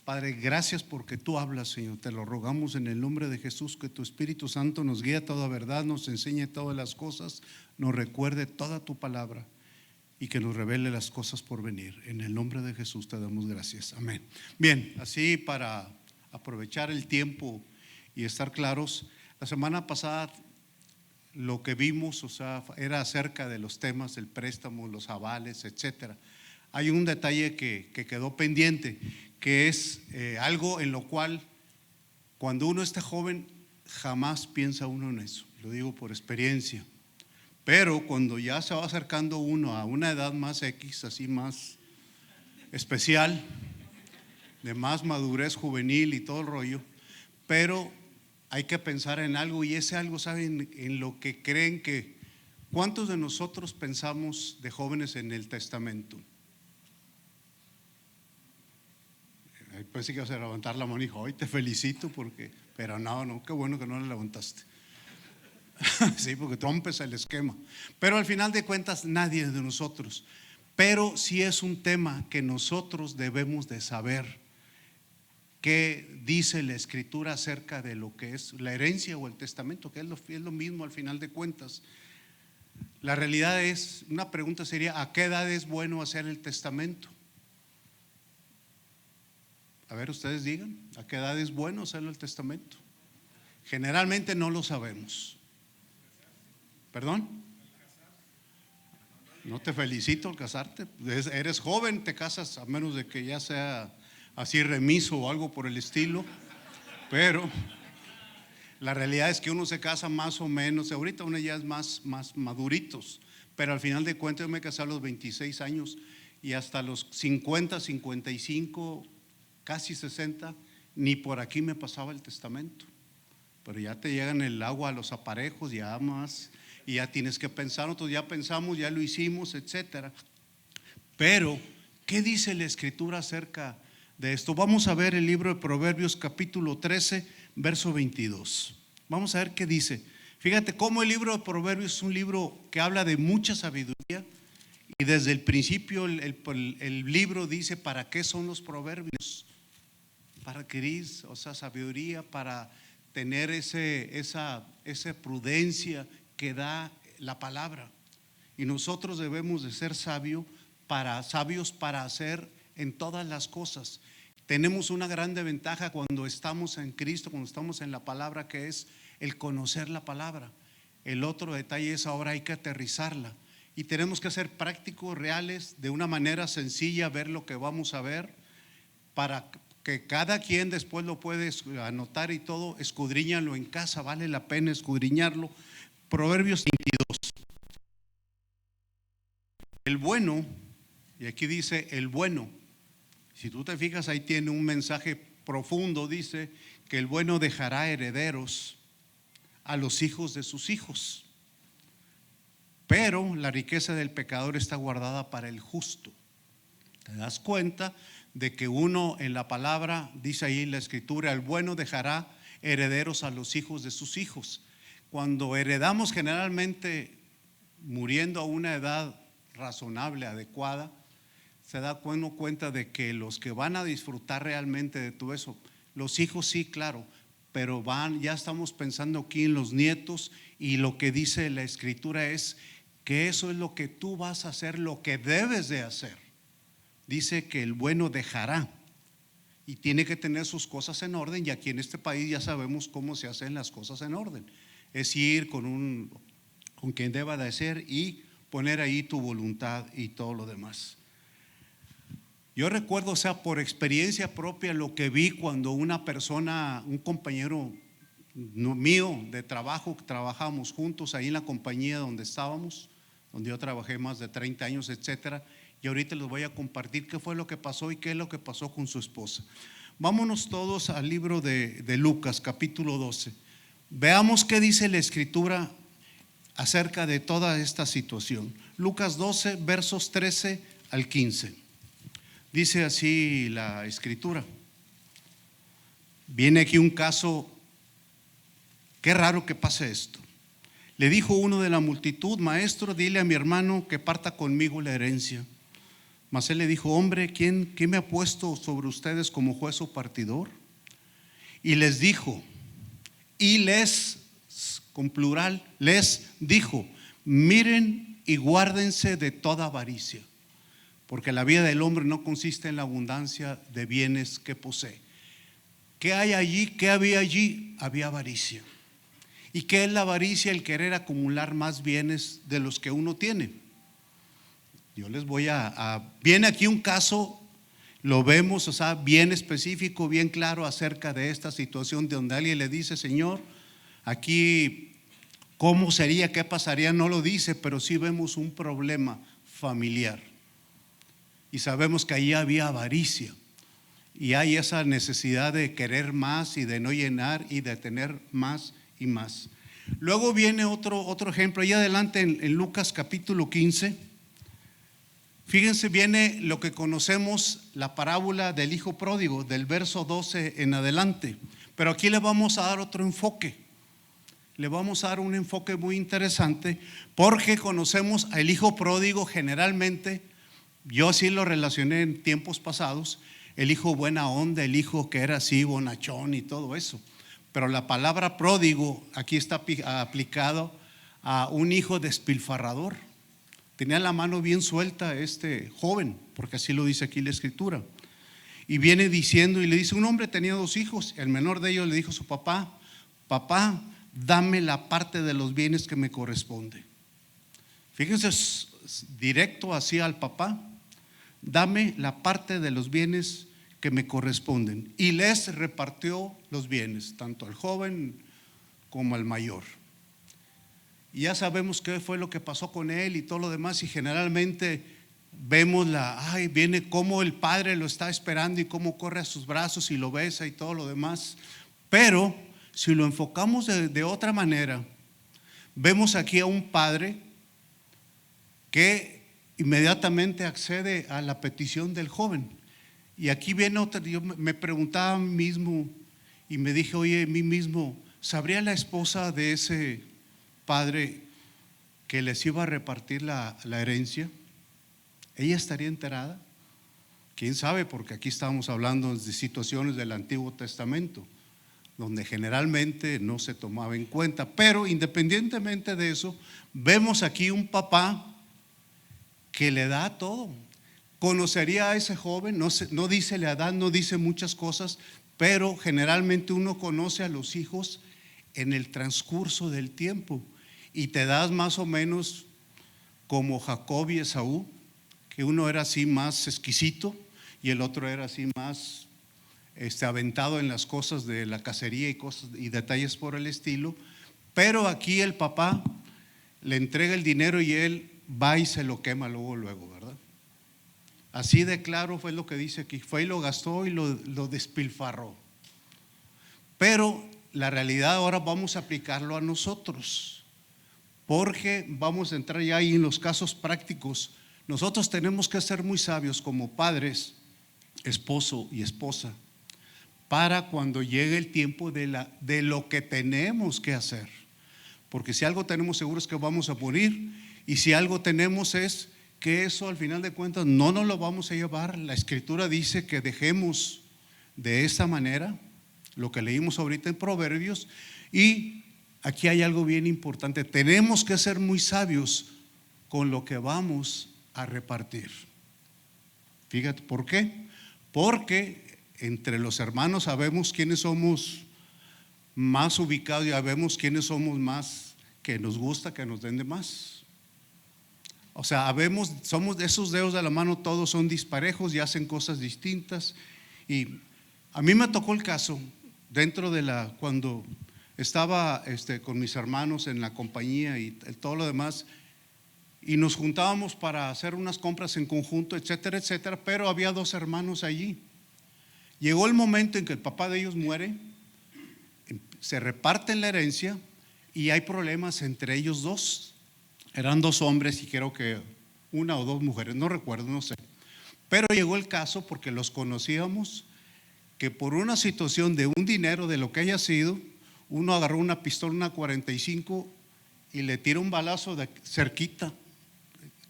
Padre, gracias porque tú hablas, Señor. Te lo rogamos en el nombre de Jesús, que tu Espíritu Santo nos guíe a toda verdad, nos enseñe todas las cosas, nos recuerde toda tu palabra y que nos revele las cosas por venir. En el nombre de Jesús te damos gracias. Amén. Bien, así para aprovechar el tiempo y estar claros, la semana pasada lo que vimos, era acerca de los temas del préstamo, los avales, etcétera. Hay un detalle que quedó pendiente, que es algo en lo cual cuando uno está joven jamás piensa uno en eso, lo digo por experiencia, pero cuando ya se va acercando uno a una edad más X, así más especial, de más madurez juvenil y todo el rollo, pero hay que pensar en algo, y ese algo, ¿saben? En lo que creen que, ¿cuántos de nosotros pensamos de jóvenes en el testamento? Pensé que ibas a levantar la mano y dijo, hoy te felicito pero no, qué bueno que no la levantaste. Sí, porque rompes el esquema. Pero al final de cuentas nadie de nosotros. Pero sí es un tema que nosotros debemos de saber qué dice la Escritura acerca de lo que es la herencia o el testamento, que es lo mismo al final de cuentas. La realidad es, una pregunta sería, ¿a qué edad es bueno hacer el testamento? A ver, ustedes digan, ¿a qué edad es bueno hacerlo el testamento? Generalmente no lo sabemos. ¿Perdón? No te felicito al casarte. Eres joven, te casas, a menos de que ya sea así remiso o algo por el estilo. Pero la realidad es que uno se casa más o menos, ahorita uno ya es más maduritos. Pero al final de cuentas yo me casé a los 26 años y hasta los 50, 55, casi 60, ni por aquí me pasaba el testamento. Pero ya te llegan el agua a los aparejos, ya más, y ya tienes que pensar. Nosotros ya pensamos, ya lo hicimos, etcétera. Pero, ¿qué dice la Escritura acerca de esto? Vamos a ver el libro de Proverbios capítulo 13, verso 22. Vamos a ver qué dice. Fíjate cómo el libro de Proverbios es un libro que habla de mucha sabiduría. Y desde el principio el libro dice para qué son los proverbios. Para adquirir, sabiduría, para tener esa prudencia que da la palabra. Y nosotros debemos de ser sabios para hacer en todas las cosas. Tenemos una grande ventaja cuando estamos en Cristo, cuando estamos en la palabra, que es el conocer la palabra. El otro detalle es ahora hay que aterrizarla. Y tenemos que ser prácticos, reales, de una manera sencilla, ver lo que vamos a ver, para que cada quien después lo puede anotar y todo. Escudriñalo en casa, vale la pena escudriñarlo. Proverbios 22. El bueno, y aquí dice el bueno, si tú te fijas ahí tiene un mensaje profundo. Dice que el bueno dejará herederos a los hijos de sus hijos, pero la riqueza del pecador está guardada para el justo. ¿Te das cuenta de que uno en la palabra dice ahí en la Escritura, el bueno dejará herederos a los hijos de sus hijos? Cuando heredamos, generalmente muriendo a una edad razonable, adecuada, se da cuenta de que los que van a disfrutar realmente de todo eso, los hijos sí, claro, pero ya estamos pensando aquí en los nietos. Y lo que dice la Escritura es que eso es lo que tú vas a hacer, lo que debes de hacer. Dice que el bueno dejará y tiene que tener sus cosas en orden, y aquí en este país ya sabemos cómo se hacen las cosas en orden. Es ir con quien deba de ser y poner ahí tu voluntad y todo lo demás. Yo recuerdo, por experiencia propia, lo que vi cuando una persona, un compañero mío de trabajo, trabajamos juntos ahí en la compañía donde estábamos, donde yo trabajé más de 30 años, etcétera. Y ahorita les voy a compartir qué fue lo que pasó y qué es lo que pasó con su esposa. Vámonos todos al libro de Lucas capítulo 12. Veamos qué dice la Escritura acerca de toda esta situación. Lucas 12, versos 13 al 15. Dice así la Escritura. Viene aquí un caso, qué raro que pase esto. Le dijo uno de la multitud: maestro, dile a mi hermano que parta conmigo la herencia. Mas él le dijo: hombre, ¿quién me ha puesto sobre ustedes como juez o partidor? Y les dijo, y les, con plural, les dijo: miren y guárdense de toda avaricia, porque la vida del hombre no consiste en la abundancia de bienes que posee. ¿Qué hay allí? ¿Qué había allí? Había avaricia. ¿Y qué es la avaricia? El querer acumular más bienes de los que uno tiene. Yo les voy viene aquí un caso, lo vemos, bien específico, bien claro acerca de esta situación, de donde alguien le dice: Señor, aquí, ¿cómo sería? ¿Qué pasaría? No lo dice, pero sí vemos un problema familiar. Y sabemos que allí había avaricia. Y hay esa necesidad de querer más y de no llenar y de tener más y más. Luego viene otro ejemplo, ahí adelante en Lucas capítulo 15. Fíjense, viene lo que conocemos, la parábola del hijo pródigo, del verso 12 en adelante. Pero aquí le vamos a dar otro enfoque. Le vamos a dar un enfoque muy interesante, porque conocemos al hijo pródigo generalmente. Yo sí lo relacioné en tiempos pasados, el hijo buena onda, el hijo que era así bonachón y todo eso. Pero la palabra pródigo aquí está aplicado a un hijo despilfarrador. Tenía la mano bien suelta este joven, porque así lo dice aquí la escritura. Y viene diciendo, y le dice: un hombre tenía 2 hijos. El menor de ellos le dijo a su papá: papá, dame la parte de los bienes que me corresponde. Fíjense, directo así al papá: dame la parte de los bienes que me corresponden. Y les repartió los bienes, tanto al joven como al mayor. Y ya sabemos qué fue lo que pasó con él y todo lo demás. Y generalmente vemos viene cómo el padre lo está esperando y cómo corre a sus brazos y lo besa y todo lo demás. Pero si lo enfocamos de otra manera, vemos aquí a un padre que inmediatamente accede a la petición del joven. Y aquí viene otra. Yo me preguntaba a mí mismo y me dije: oye, a mí mismo, ¿sabría la esposa de ese padre que les iba a repartir la herencia? ¿Ella estaría enterada? ¿Quién sabe? Porque aquí estamos hablando de situaciones del Antiguo Testamento, donde generalmente no se tomaba en cuenta. Pero independientemente de eso, vemos aquí un papá que le da todo. Conocería a ese joven, no dice la edad, no dice muchas cosas, pero generalmente uno conoce a los hijos en el transcurso del tiempo. Y te das más o menos como Jacob y Esaú, que uno era así más exquisito y el otro era así más aventado en las cosas de la cacería y cosas y detalles por el estilo. Pero aquí el papá le entrega el dinero y él va y se lo quema luego, ¿verdad? Así de claro fue lo que dice aquí. Fue y lo gastó y lo despilfarró. Pero la realidad ahora vamos a aplicarlo a nosotros, porque vamos a entrar ya ahí en los casos prácticos. Nosotros tenemos que ser muy sabios como padres, esposo y esposa, para cuando llegue el tiempo de lo que tenemos que hacer. Porque si algo tenemos seguro es que vamos a morir, y si algo tenemos es que eso al final de cuentas no nos lo vamos a llevar. La escritura dice que dejemos de esa manera lo que leímos ahorita en Proverbios. Y aquí hay algo bien importante: tenemos que ser muy sabios con lo que vamos a repartir. Fíjate, ¿por qué? Porque entre los hermanos sabemos quiénes somos más ubicados y sabemos quiénes somos más que nos gusta que nos den de más. O sea, somos de esos dedos de la mano, todos son disparejos y hacen cosas distintas. Y a mí me tocó el caso cuando estaba con mis hermanos en la compañía y todo lo demás, y nos juntábamos para hacer unas compras en conjunto, etcétera, etcétera. Pero había 2 hermanos allí. Llegó el momento en que el papá de ellos muere, se reparten la herencia y hay problemas entre ellos 2. Eran 2 hombres y creo que 1 o 2 mujeres, no recuerdo, no sé. Pero llegó el caso, porque los conocíamos, que por una situación de un dinero, de lo que haya sido, uno agarró una pistola, una 45, y le tira un balazo de cerquita,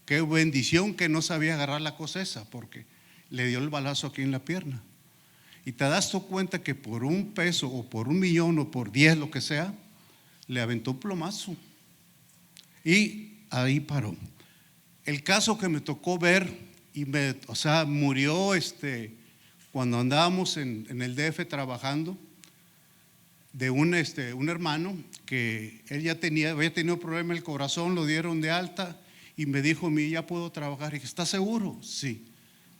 Qué bendición que no sabía agarrar la cosa esa, porque le dio el balazo aquí en la pierna. Y te das tu cuenta que por un peso o por 1,000,000 o por 10, lo que sea, le aventó un plomazo. Y ahí paró. El caso que me tocó ver, murió cuando andábamos en el DF trabajando, de un hermano que él ya había tenido problema en el corazón, lo dieron de alta y me dijo a mí, ya puedo trabajar. Y dije, ¿estás seguro? Sí.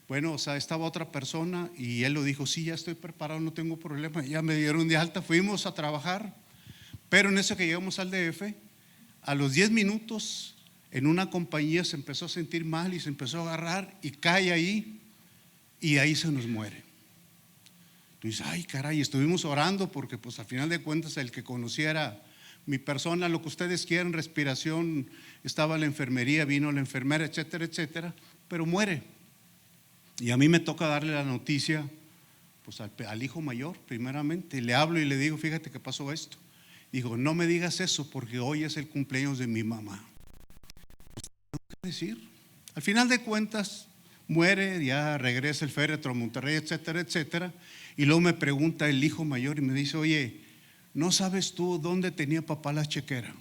Bueno, estaba otra persona y él lo dijo, sí, ya estoy preparado, no tengo problema. Ya me dieron de alta, fuimos a trabajar, pero en eso que llegamos al DF, a los 10 minutos en una compañía se empezó a sentir mal y se empezó a agarrar y cae ahí y ahí se nos muere. Tú dices, ay caray, estuvimos orando porque pues al final de cuentas el que conociera mi persona, lo que ustedes quieran, respiración, estaba la enfermería, vino la enfermera, etcétera, etcétera, pero muere. Y a mí me toca darle la noticia pues al hijo mayor primeramente, le hablo y le digo, fíjate que pasó esto. Dijo, no me digas eso porque hoy es el cumpleaños de mi mamá. ¿Qué decir? Al final de cuentas muere, ya regresa el féretro a Monterrey, etcétera, etcétera. Y luego me pregunta el hijo mayor y me dice, oye, ¿no sabes tú dónde tenía papá la chequera?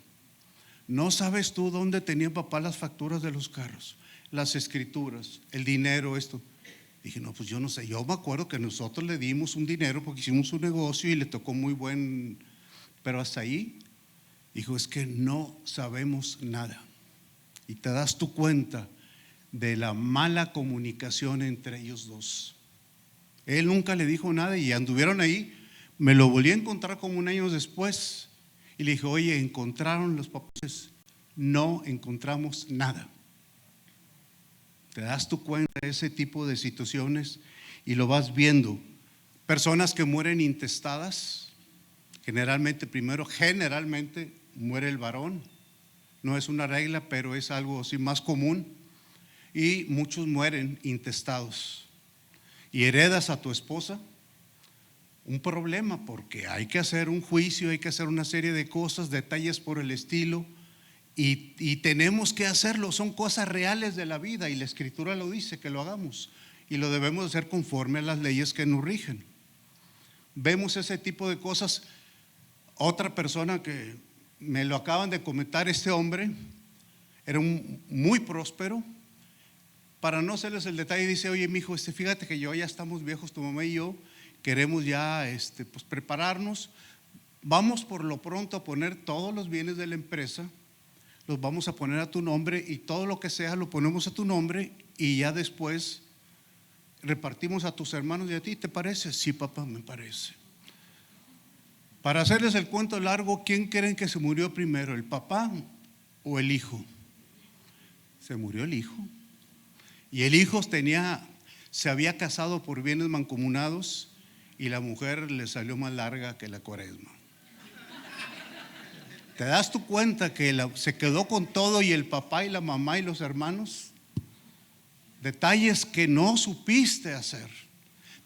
¿No sabes tú dónde tenía papá las facturas de los carros, las escrituras, el dinero, esto? Dije, no, pues yo no sé. Yo me acuerdo que nosotros le dimos un dinero porque hicimos un negocio y le tocó muy buen, pero hasta ahí. Dijo, es que no sabemos nada. Y te das tu cuenta de la mala comunicación entre ellos dos. Él nunca le dijo nada y anduvieron ahí. Me lo volví a encontrar como 1 año después y le dije, oye, ¿encontraron los papeles? No encontramos nada. Te das tu cuenta de ese tipo de situaciones y lo vas viendo. Personas que mueren intestadas, generalmente muere el varón. No es una regla, pero es algo así más común. Y muchos mueren intestados. Y heredas a tu esposa un problema porque hay que hacer un juicio, hay que hacer una serie de cosas, detalles por el estilo. Y tenemos que hacerlo, son cosas reales de la vida y la Escritura lo dice que lo hagamos y lo debemos hacer conforme a las leyes que nos rigen. Vemos ese tipo de cosas. Otra persona que me lo acaban de comentar, este hombre era muy próspero. Para no hacerles el detalle, dice, oye mijo, fíjate que ya estamos viejos, tu mamá y yo queremos ya pues prepararnos, vamos por lo pronto a poner todos los bienes de la empresa, los vamos a poner a tu nombre y todo lo que sea lo ponemos a tu nombre y ya después repartimos a tus hermanos y a ti. ¿Te parece? Sí, papá, me parece. Para hacerles el cuento largo, ¿quién creen que se murió primero, el papá o el hijo? Se murió el hijo. Y el hijo se había casado por bienes mancomunados y la mujer le salió más larga que la cuaresma. ¿Te das tu cuenta que se quedó con todo y el papá y la mamá y los hermanos? Detalles que no supiste hacer.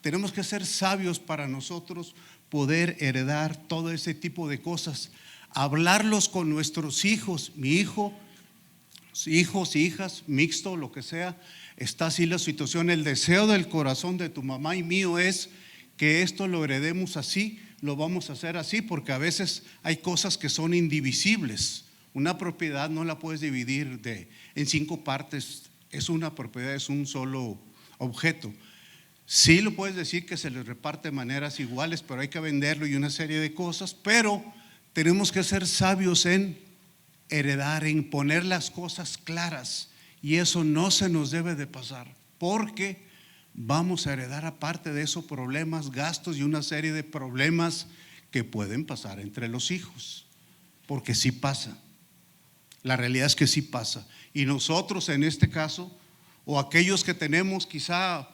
Tenemos que ser sabios para nosotros poder heredar todo ese tipo de cosas. Hablarlos con nuestros hijos. Mi hijo, hijos, hijas, mixto, lo que sea. Está así la situación. El deseo del corazón de tu mamá y mío es que esto lo heredemos así, lo vamos a hacer así, porque a veces hay cosas que son indivisibles. Una propiedad no la puedes dividir en 5 partes. Es una propiedad, es un solo objeto. Sí lo puedes decir que se les reparte de maneras iguales, pero hay que venderlo y una serie de cosas. Pero tenemos que ser sabios en heredar, en poner las cosas claras. Y eso no se nos debe de pasar, porque vamos a heredar aparte de eso problemas, gastos y una serie de problemas que pueden pasar entre los hijos, porque sí pasa. La realidad es que sí pasa. Y nosotros en este caso, o aquellos que tenemos quizá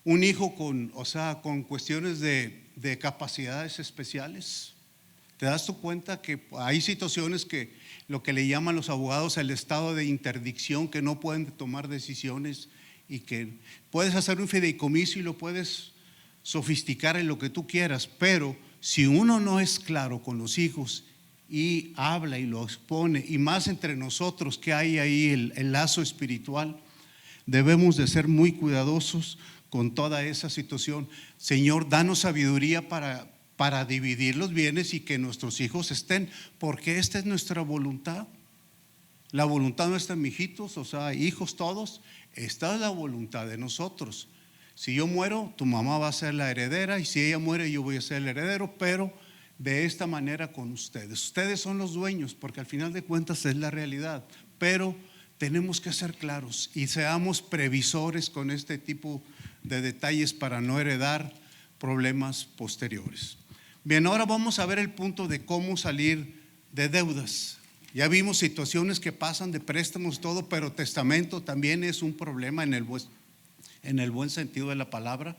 un hijo con cuestiones de capacidades especiales, te das tu cuenta que hay situaciones que lo que le llaman los abogados el estado de interdicción, que no pueden tomar decisiones y que puedes hacer un fideicomiso y lo puedes sofisticar en lo que tú quieras, pero si uno no es claro con los hijos y habla y lo expone, y más entre nosotros que hay ahí el lazo espiritual. Debemos de ser muy cuidadosos con toda esa situación. Señor, danos sabiduría para dividir los bienes y que nuestros hijos estén, porque esta es nuestra voluntad. La voluntad nuestra, mijitos, o sea, hijos todos, esta es la voluntad de nosotros. Si yo muero, tu mamá va a ser la heredera, y si ella muere, yo voy a ser el heredero, pero de esta manera con ustedes. Ustedes son los dueños, porque al final de cuentas es la realidad, pero tenemos que ser claros y seamos previsores con este tipo de detalles para no heredar problemas posteriores. Bien, ahora vamos a ver el punto de cómo salir de deudas. Ya vimos situaciones que pasan de préstamos, todo, pero testamento también es un problema en el buen sentido de la palabra.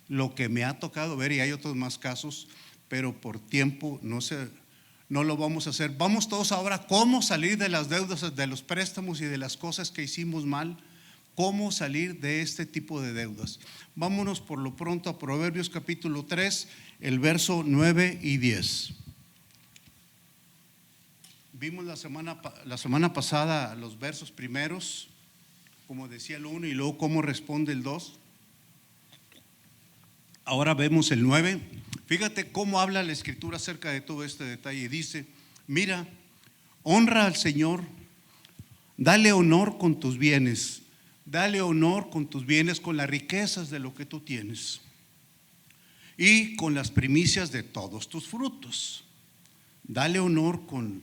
Lo que me ha tocado ver, y hay otros más casos, pero por tiempo no lo vamos a hacer. Vamos todos ahora cómo salir de las deudas, de los préstamos y de las cosas que hicimos mal. Cómo salir de este tipo de deudas. Vámonos por lo pronto a Proverbios capítulo 3, el verso 9 y 10. Vimos la semana pasada los versos primeros, como decía el 1, y luego cómo responde el 2. Ahora vemos el 9. Fíjate cómo habla la Escritura acerca de todo este detalle. Dice: mira, honra al Señor, dale honor con tus bienes, dale honor con tus bienes, con las riquezas de lo que tú tienes, y con las primicias de todos tus frutos. Dale honor con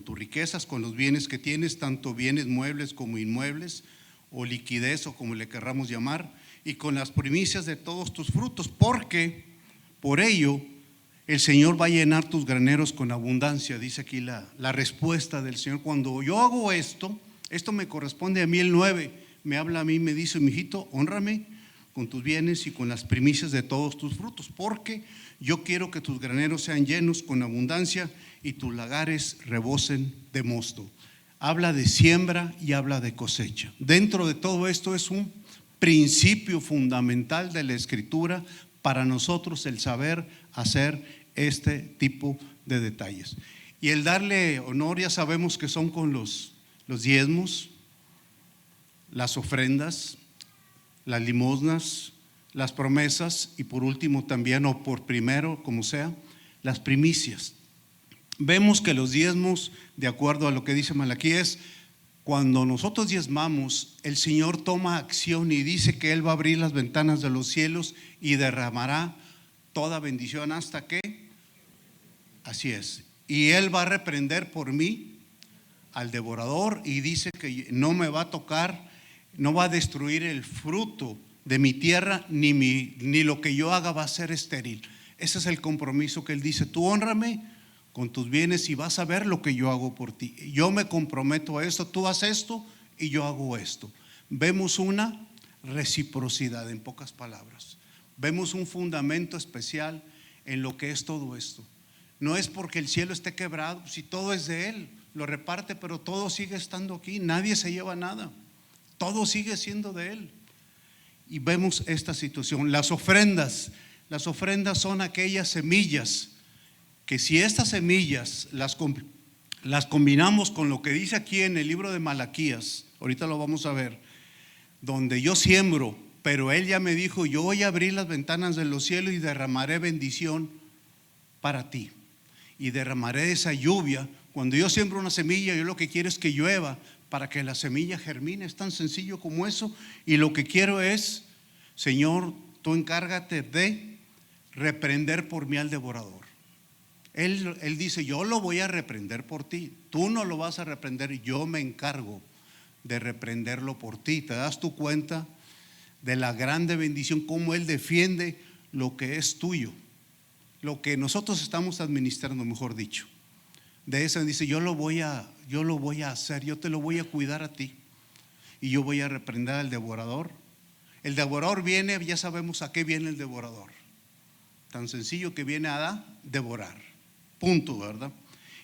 tus riquezas, con los bienes que tienes, tanto bienes muebles como inmuebles, o liquidez, o como le querramos llamar, y con las primicias de todos tus frutos, porque por ello el Señor va a llenar tus graneros con abundancia. Dice aquí la respuesta del Señor. Cuando yo hago esto me corresponde a mí. El 9 me habla a mí, me dice: mijito, hónrame con tus bienes y con las primicias de todos tus frutos, porque yo quiero que tus graneros sean llenos con abundancia y tus lagares rebosen de mosto. Habla de siembra y habla de cosecha. Dentro de todo esto es un principio fundamental de la Escritura para nosotros, el saber hacer este tipo de detalles. Y el darle honor, ya sabemos que son con los diezmos, las ofrendas, las limosnas, las promesas, y por último también, o por primero, como sea, las primicias. Vemos que los diezmos, de acuerdo a lo que dice Malaquías, cuando nosotros diezmamos, el Señor toma acción y dice que Él va a abrir las ventanas de los cielos y derramará toda bendición hasta que, así es, y Él va a reprender por mí al devorador, y dice que no me va a tocar, no va a destruir el fruto de mi tierra, ni lo que yo haga va a ser estéril. Ese es el compromiso que Él dice: tú hónrame con tus bienes y vas a ver lo que yo hago por ti. Yo me comprometo a esto, tú haces esto y yo hago esto. Vemos una reciprocidad, en pocas palabras. Vemos un fundamento especial en lo que es todo esto. No es porque el cielo esté quebrado, si todo es de Él, lo reparte, pero todo sigue estando aquí, nadie se lleva nada, todo sigue siendo de Él. Y vemos esta situación. Las ofrendas son aquellas semillas que, si estas semillas las combinamos con lo que dice aquí en el libro de Malaquías, ahorita lo vamos a ver, donde yo siembro, pero Él ya me dijo: yo voy a abrir las ventanas de los cielos y derramaré bendición para ti, y derramaré esa lluvia. Cuando yo siembro una semilla, yo lo que quiero es que llueva para que la semilla germine. Es tan sencillo como eso. Y lo que quiero es: Señor, tú encárgate de reprender por mí al devorador. Él dice: yo lo voy a reprender por ti, tú no lo vas a reprender, yo me encargo de reprenderlo por ti. ¿Te das tu cuenta de la grande bendición? Cómo Él defiende lo que es tuyo, lo que nosotros estamos administrando, mejor dicho. De eso dice: yo lo voy a hacer, yo te lo voy a cuidar a ti, y yo voy a reprender al devorador. El devorador viene, ya sabemos a qué viene el devorador. Tan sencillo que viene a devorar. Punto, ¿verdad?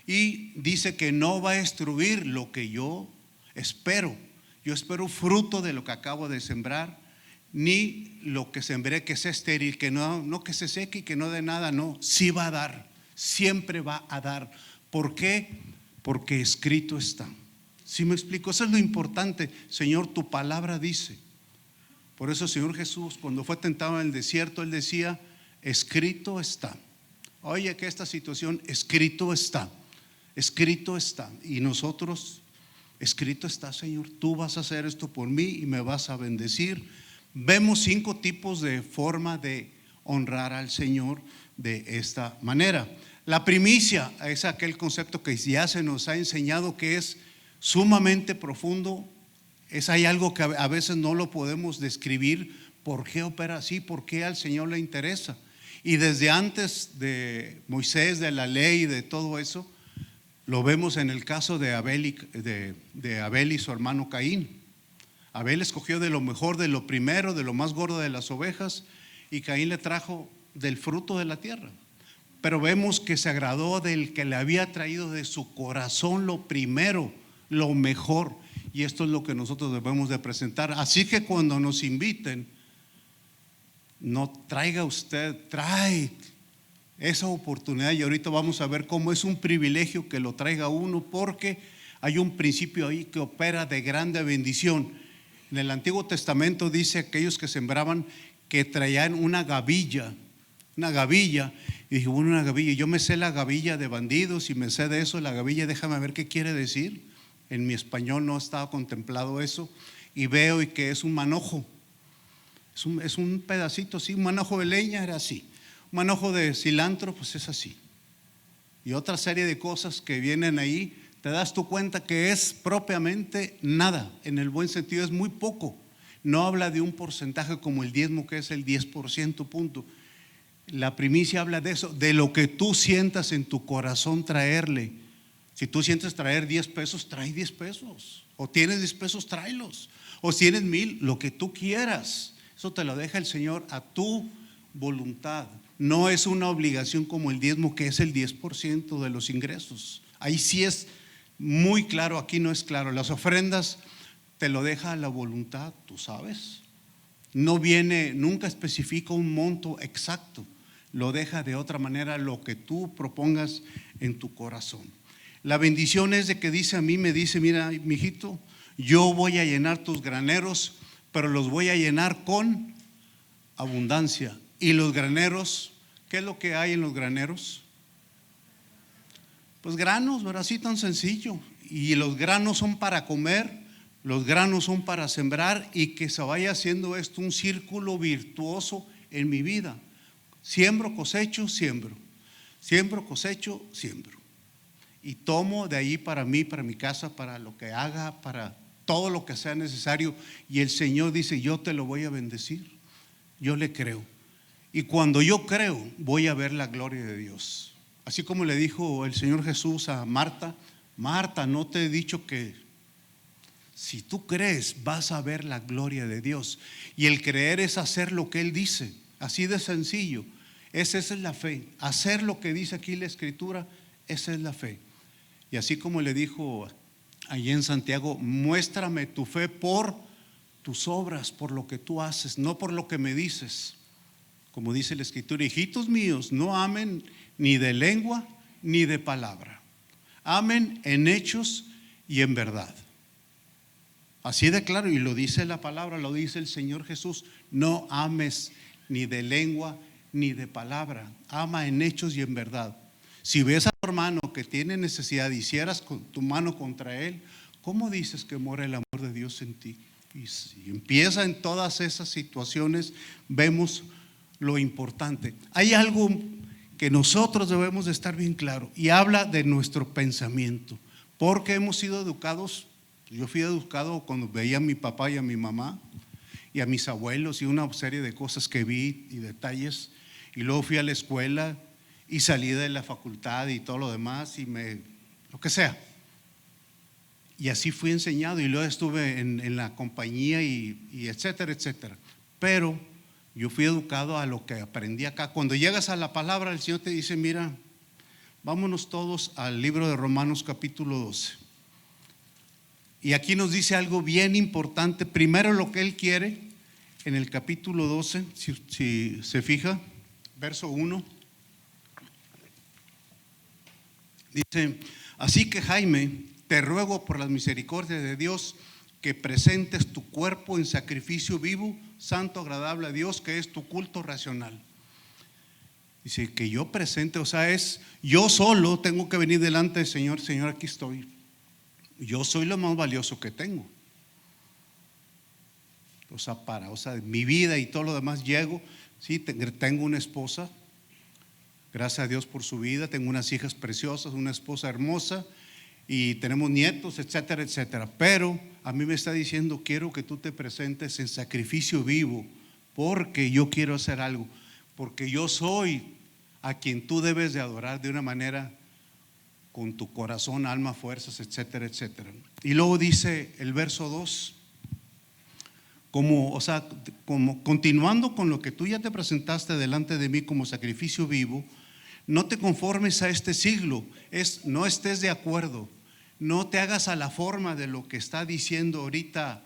Y dice que no va a destruir lo que yo espero. Yo espero fruto de lo que acabo de sembrar, ni lo que sembré que sea estéril, que no que se seque y que no dé nada. No, sí va a dar, siempre va a dar, ¿Por qué? Porque escrito está. ¿Sí me explico? Eso es lo importante. Señor, tu palabra dice. Por eso el Señor Jesús, cuando fue tentado en el desierto, Él decía, escrito está. Oye, que esta situación, escrito está. Escrito está. Y nosotros, escrito está, Señor, tú vas a hacer esto por mí y me vas a bendecir. Vemos 5 tipos de forma de honrar al Señor de esta manera. La primicia es aquel concepto que ya se nos ha enseñado, que es sumamente profundo. Hay algo que a veces no lo podemos describir. ¿Por qué opera así? ¿Por qué al Señor le interesa? Y desde antes de Moisés, de la ley, de todo eso, lo vemos en el caso de Abel y su hermano Caín. Abel escogió de lo mejor, de lo primero, de lo más gordo de las ovejas, y Caín le trajo del fruto de la tierra. Pero vemos que se agradó del que le había traído de su corazón lo primero, lo mejor. Y esto es lo que nosotros debemos de presentar. Así que cuando nos inviten, no traiga usted, trae esa oportunidad. Y ahorita vamos a ver cómo es un privilegio que lo traiga uno, porque hay un principio ahí que opera de grande bendición. En el Antiguo Testamento dice aquellos que sembraban que traían una gavilla. Y dije, bueno, una gavilla, yo me sé la gavilla de bandidos y me sé de eso, la gavilla, déjame ver qué quiere decir. En mi español no estaba contemplado eso, y veo y que es un manojo, es un pedacito así. Un manojo de leña era así, un manojo de cilantro pues es así, y otra serie de cosas que vienen ahí. Te das tu cuenta que es propiamente nada, en el buen sentido, es muy poco. No habla de un porcentaje como el diezmo, que es el 10%, punto. La primicia habla de eso, de lo que tú sientas en tu corazón traerle. Si tú sientes traer 10 pesos, trae 10 pesos. O tienes 10 pesos, tráelos. O si tienes 1000, lo que tú quieras. Eso te lo deja el Señor a tu voluntad. No es una obligación como el diezmo, que es el 10% de los ingresos. Ahí sí es muy claro, aquí no es claro. Las ofrendas te lo deja a la voluntad, tú sabes. No viene, nunca especifica un monto exacto. Lo deja de otra manera, lo que tú propongas en tu corazón. La bendición es de que dice a mí, me dice, mira, mijito, yo voy a llenar tus graneros, pero los voy a llenar con abundancia. Y los graneros, ¿qué es lo que hay en los graneros? Pues granos, ¿verdad? Así tan sencillo. Y los granos son para comer, los granos son para sembrar, y que se vaya haciendo esto un círculo virtuoso en mi vida. Siembro, cosecho, siembro. Siembro, cosecho, siembro. Y tomo de ahí para mí, para mi casa, para lo que haga, para todo lo que sea necesario. Y el Señor dice, yo te lo voy a bendecir. Yo le creo. Y cuando yo creo, voy a ver la gloria de Dios. Así como le dijo el Señor Jesús a Marta, Marta, no te he dicho que si tú crees vas a ver la gloria de Dios. Y el creer es hacer lo que Él dice, así de sencillo. Esa es la fe, hacer lo que dice aquí la Escritura, esa es la fe. Y así como le dijo allí en Santiago, muéstrame tu fe por tus obras, por lo que tú haces, no por lo que me dices. Como dice la Escritura, hijitos míos, no amen ni de lengua ni de palabra, amen en hechos y en verdad. Así de claro, y lo dice la palabra, lo dice el Señor Jesús, no ames ni de lengua ni de palabra, ama en hechos y en verdad. Si ves a tu hermano que tiene necesidad y hicieras con tu mano contra él, ¿cómo dices que mora el amor de Dios en ti? Y si empieza en todas esas situaciones, vemos lo importante. Hay algo que nosotros debemos de estar bien claro, y habla de nuestro pensamiento, porque hemos sido educados. Yo fui educado cuando veía a mi papá y a mi mamá y a mis abuelos, y una serie de cosas que vi y detalles, y luego fui a la escuela y salí de la facultad y todo lo demás, y lo que sea, y así fui enseñado, y luego estuve en la compañía y etcétera, etcétera. Pero yo fui educado a lo que aprendí acá. Cuando llegas a la palabra, el Señor te dice, mira, vámonos todos al libro de Romanos capítulo 12. Y aquí nos dice algo bien importante. Primero, lo que Él quiere en el capítulo 12, si se fija, verso 1. Dice, así que Jaime, te ruego por las misericordias de Dios que presentes tu cuerpo en sacrificio vivo, santo, agradable a Dios, que es tu culto racional. Dice que yo presente, o sea, es yo solo tengo que venir delante del Señor. Señor, aquí estoy. Yo soy lo más valioso que tengo. O sea, mi vida y todo lo demás llego. Sí, tengo una esposa, gracias a Dios por su vida. Tengo unas hijas preciosas, una esposa hermosa y tenemos nietos, etcétera, etcétera. Pero a mí me está diciendo, quiero que tú te presentes en sacrificio vivo, porque yo quiero hacer algo. Porque yo soy a quien tú debes de adorar de una manera con tu corazón, alma, fuerzas, etcétera, etcétera. Y luego dice el verso 2, como continuando con lo que tú ya te presentaste delante de mí como sacrificio vivo, no te conformes a este siglo, no estés de acuerdo, no te hagas a la forma de lo que está diciendo ahorita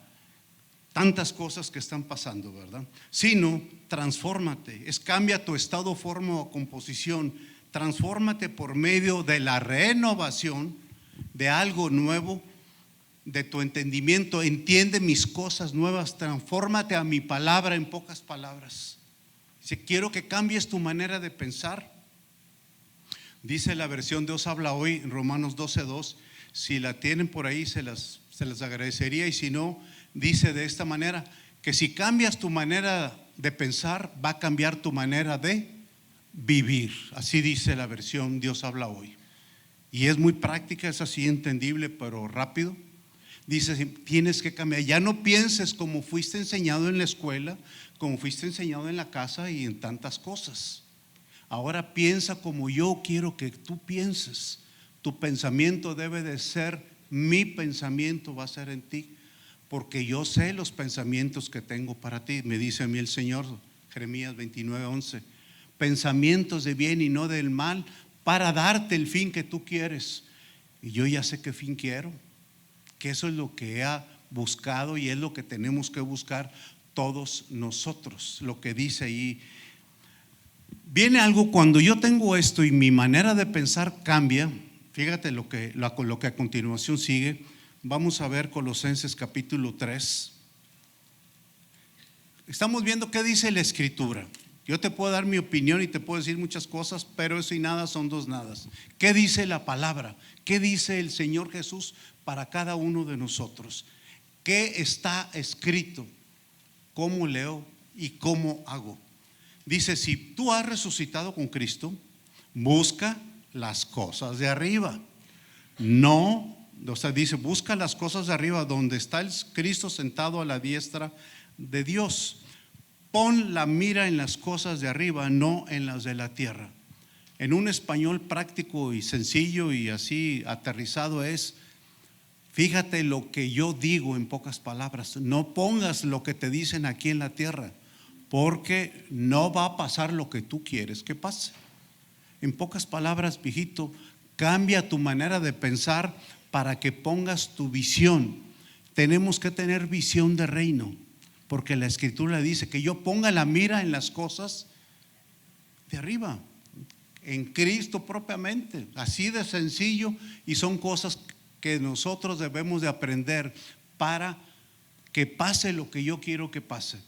tantas cosas que están pasando, ¿verdad? Sino transfórmate, cambia tu estado, forma o composición, transfórmate por medio de la renovación de algo nuevo, de tu entendimiento. Entiende mis cosas nuevas, transfórmate a mi palabra, en pocas palabras. Si quiero que cambies tu manera de pensar, dice la versión Dios habla hoy en Romanos 12:2. Si la tienen por ahí se las agradecería, y si no, dice de esta manera, que si cambias tu manera de pensar, va a cambiar tu manera de vivir. Así dice la versión Dios habla hoy. Y es muy práctica, es así entendible, pero rápido. Dice, tienes que cambiar. Ya no pienses como fuiste enseñado en la escuela, como fuiste enseñado en la casa y en tantas cosas. Ahora piensa como yo quiero que tú pienses. Tu pensamiento debe de ser, mi pensamiento va a ser en ti, porque yo sé los pensamientos que tengo para ti. Me dice a mí el Señor, Jeremías 29:11, pensamientos de bien y no del mal, para darte el fin que tú quieres. Y yo ya sé qué fin quiero, que eso es lo que he buscado y es lo que tenemos que buscar todos nosotros. Lo que dice ahí, viene algo cuando yo tengo esto y mi manera de pensar cambia. Fíjate lo que a continuación sigue. Vamos a ver Colosenses capítulo 3. Estamos viendo qué dice la Escritura. Yo te puedo dar mi opinión y te puedo decir muchas cosas, pero eso y nada son dos nadas. ¿Qué dice la palabra? ¿Qué dice el Señor Jesús para cada uno de nosotros? ¿Qué está escrito? ¿Cómo leo y cómo hago? Dice, si tú has resucitado con Cristo, busca las cosas de arriba. No, o sea, dice, busca las cosas de arriba donde está el Cristo sentado a la diestra de Dios. Pon la mira en las cosas de arriba, no en las de la tierra. En un español práctico y sencillo y así aterrizado es, fíjate lo que yo digo en pocas palabras. No pongas lo que te dicen aquí en la tierra, porque no va a pasar lo que tú quieres que pase. En pocas palabras, viejito, cambia tu manera de pensar para que pongas tu visión. Tenemos que tener visión de reino, porque la Escritura dice que yo ponga la mira en las cosas de arriba, en Cristo propiamente, así de sencillo. Y son cosas que nosotros debemos de aprender para que pase lo que yo quiero que pase.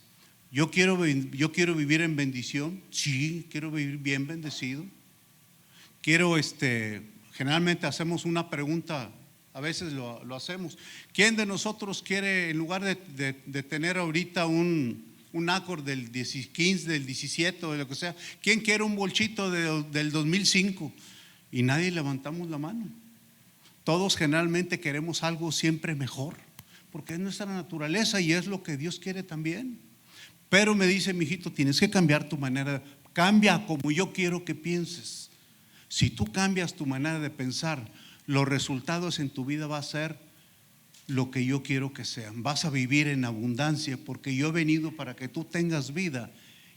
Yo quiero vivir en bendición, sí, quiero vivir bien bendecido. Quiero, generalmente hacemos una pregunta, a veces lo hacemos. ¿Quién de nosotros quiere, en lugar de tener ahorita un Accord del 15, del 17 o de lo que sea, quién quiere un bolchito del 2005? Y nadie levantamos la mano. Todos generalmente queremos algo siempre mejor, porque es nuestra naturaleza y es lo que Dios quiere también. Pero me dice, mijito, tienes que cambiar tu manera, cambia como yo quiero que pienses. Si tú cambias tu manera de pensar, los resultados en tu vida va a ser lo que yo quiero que sean. Vas a vivir en abundancia, porque yo he venido para que tú tengas vida